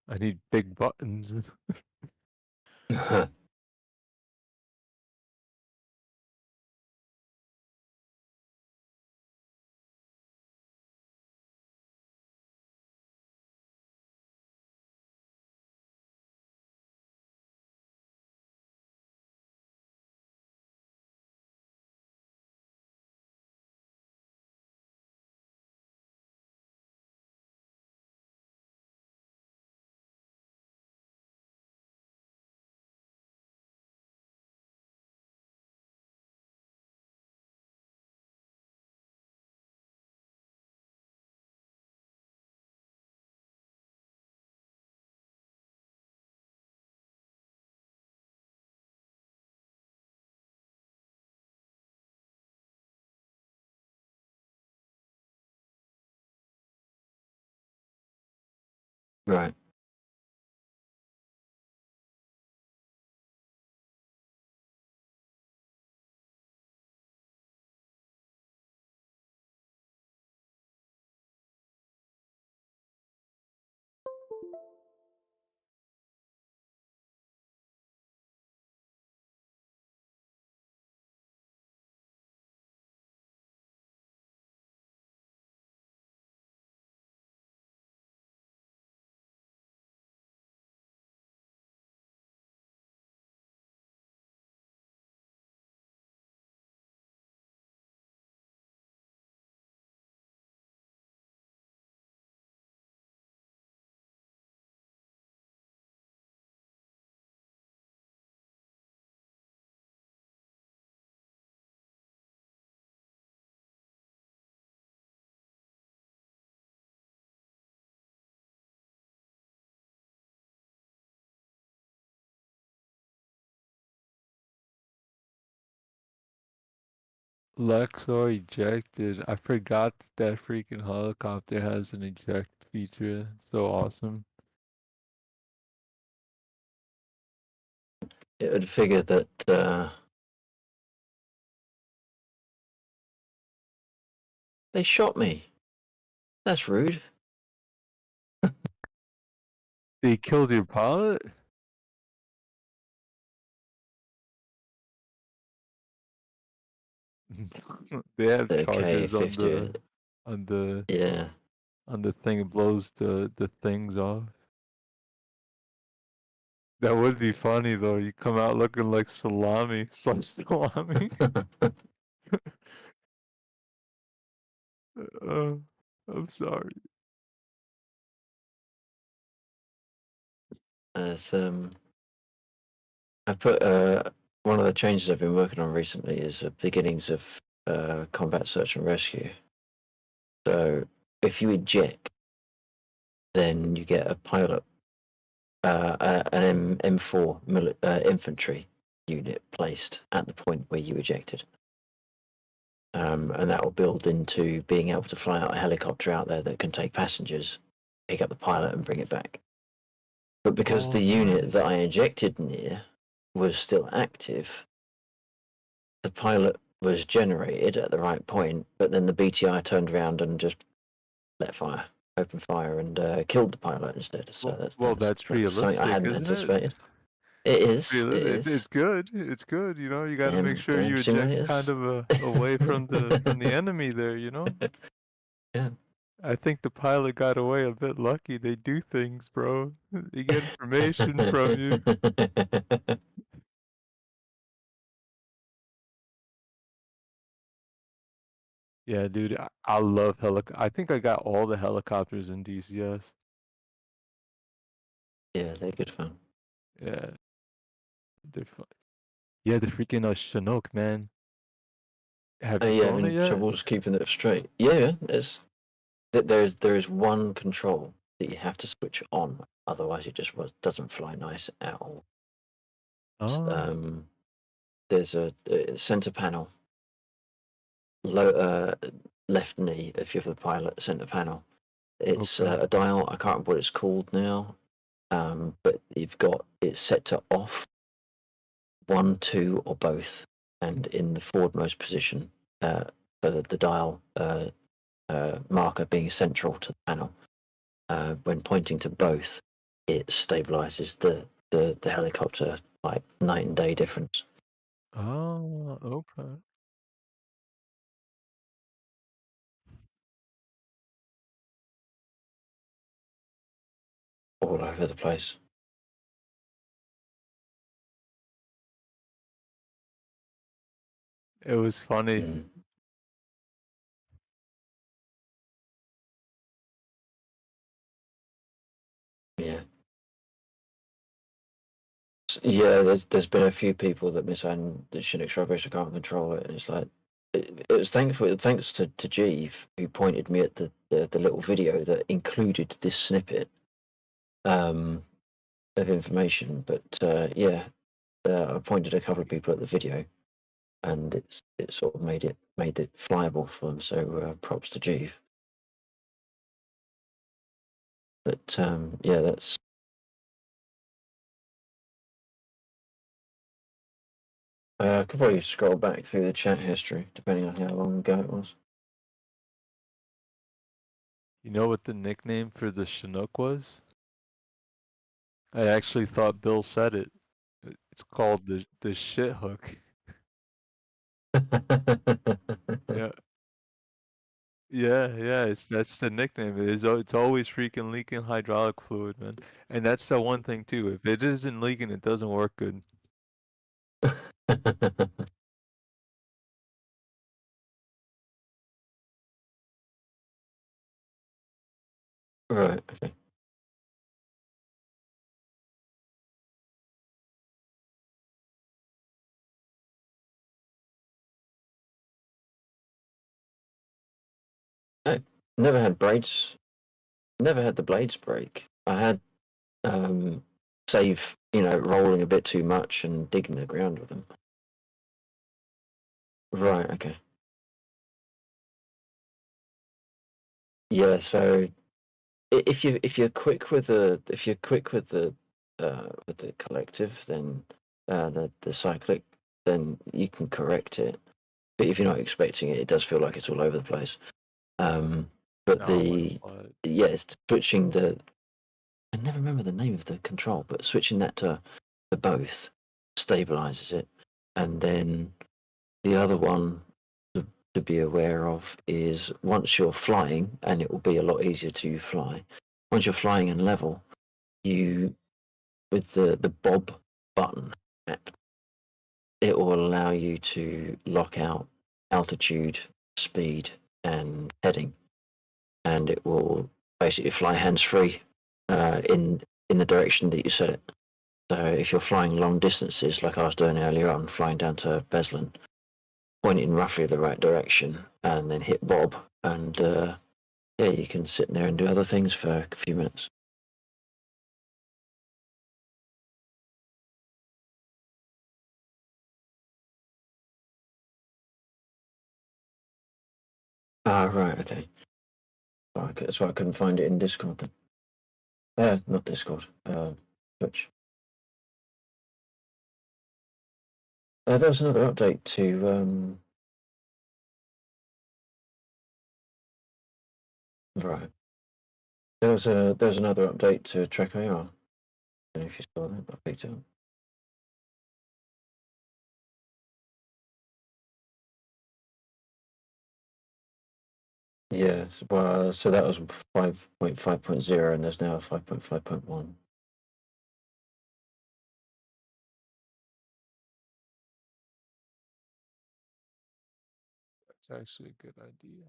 I need big buttons. Right. Lexor ejected. I forgot that freaking helicopter has an eject feature. So awesome. It would figure that they shot me. That's rude. They killed your pilot? They have The charges on K-50. the Yeah. on the thing. It blows the things off. That would be funny though. You come out looking like salami, sliced salami. uh, I'm sorry. As I put one of the changes I've been working on recently is beginnings of combat search and rescue. So if you eject, then you get a pilot, an M4 infantry unit placed at the point where you ejected. And that will build into being able to fly out a helicopter out there that can take passengers, pick up the pilot and bring it back. But because the unit nice. that I ejected near was still active, the pilot was generated at the right point, but then the BTI turned around and just opened fire, and killed the pilot instead. So that's well, that's that's something I realistic, hadn't isn't it? anticipated. It is. It It's is. good. It's good. You know, you got to make sure Damn you eject simulators. kind of away from the enemy there. You know. Yeah. I think the pilot got away a bit lucky. They do things, bro. They get information from you. Yeah, dude. I love I think I got all the helicopters in DCS. Yeah, they're good fun. Yeah, they're fun. Yeah, the freaking Chinook, man. Have Oh you yeah, flown it having yet? troubles keeping it straight. Yeah, there is one control that you have to switch on, otherwise it just doesn't fly nice at all. Oh, There's a center panel, left knee if you're the pilot, center panel. It's okay. a dial. I can't remember what it's called now, but you've got it set to off, 1, 2, or both, and in the forwardmost position, the dial marker being central to the panel. When pointing to both, it stabilizes the helicopter like night and day difference. Oh, okay. All over the place. It was funny. Mm. Yeah. Yeah, there's been a few people that mishandled the Chinook Shrubbery, so can't control it, and it's like it was thanks to Jeeve, who pointed me at the little video that included this snippet of information. But yeah, I pointed a couple of people at the video, and it sort of made it flyable for them. So props to Jeeve. But yeah, that's. I could probably scroll back through the chat history, depending on how long ago it was. You know what the nickname for the Chinook was? I actually thought Bill said it. It's called the shit hook. Yeah. Yeah, that's the nickname. It's always freaking leaking hydraulic fluid, man. And that's the one thing too. If it isn't leaking, it doesn't work good. Right. Okay. I never had braids. Never had the blades break. I had save, rolling a bit too much and digging the ground with them. Right. Okay. Yeah. So if you're quick with the collective, then the cyclic, then you can correct it. But if you're not expecting it, it does feel like it's all over the place. But Oh, like what? yeah, it's switching I never remember the name of the control, but switching that to both stabilizes it. And then the other one to be aware of is once you're flying, and it will be a lot easier to fly. Once you're flying and level, you with the Bob button app, it will allow you to lock out altitude, speed, and heading, and it will basically fly hands-free in the direction that you set it. So if you're flying long distances, like I was doing earlier on, flying down to Beslan, point in roughly the right direction, and then hit Bob, and yeah, you can sit there and do other things for a few minutes. Ah, right, okay. That's why I couldn't find it in Discord then. Not Discord, Twitch. There was another update to, right. There was another update to Trek IR. I don't know if you saw that, but I picked it up. Yeah, well, so that was 5.5.0 and there's now 5.5.1. That's actually a good idea.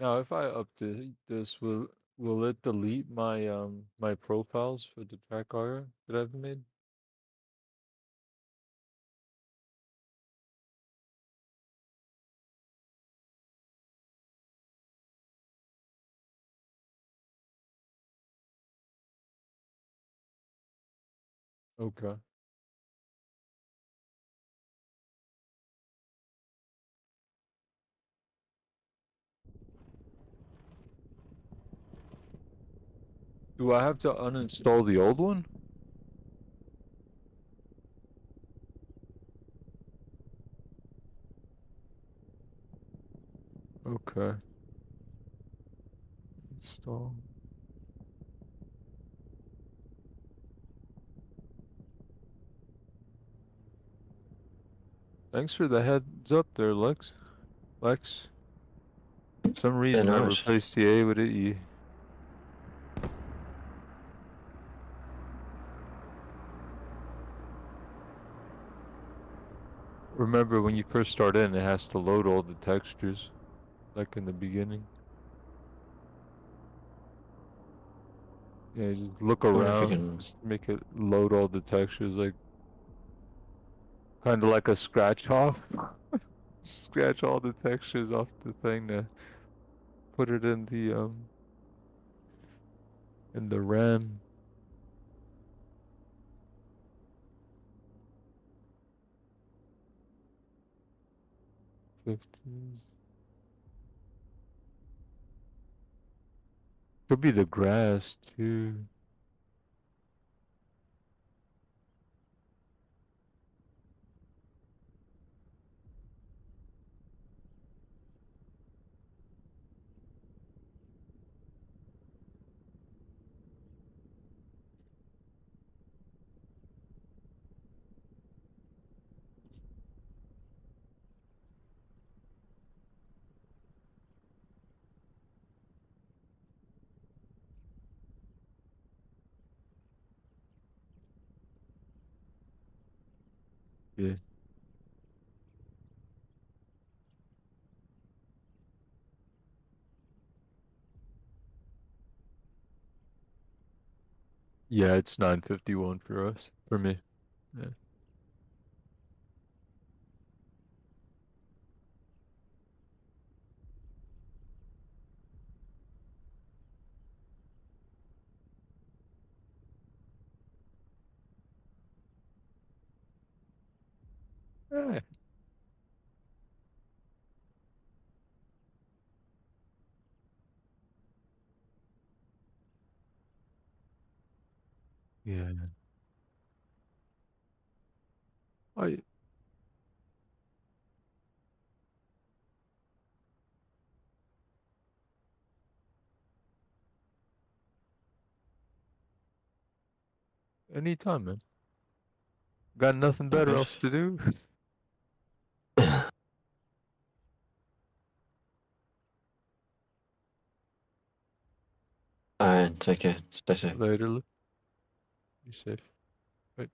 Now, if I update this, will it delete my my profiles for the tracker that I've made? Okay. Do I have to uninstall the old one? Okay. Install. Thanks for the heads up there, Lex. Lex. For some reason I nice. replaced the A with an E. Remember when you first start in, it has to load all the textures, like in the beginning. Yeah, just look I wonder if we around, can. just make it load all the textures, like kind of like a scratch off. Scratch all the textures off the thing to put it in the RAM. 15s. Could be the grass too. Yeah. Yeah, it's 9:51 for us, for me. Yeah. Hey. Yeah. I anytime, man. Got nothing better good. else to do. And take care. Stay safe. Later. Be safe. Bye.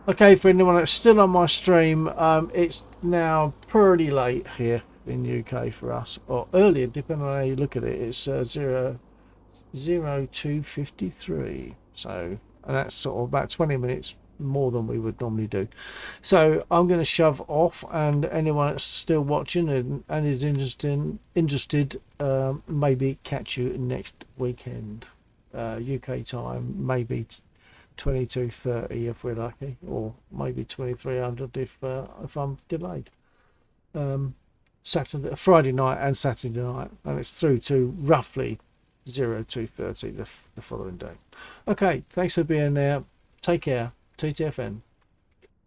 Okay, for anyone that's still on my stream, it's now pretty late here in UK for us, or earlier, depending on how you look at it. It's 02:53. So, and that's sort of about 20 minutes more than we would normally do. So I'm going to shove off, and anyone that's still watching and is interested, maybe catch you next weekend, UK time, maybe 22:30 if we're lucky, or maybe 2300 if I'm delayed. Friday night and Saturday night, and it's through to roughly 02:30 the following day. Okay, thanks for being there. Take care. TTFN.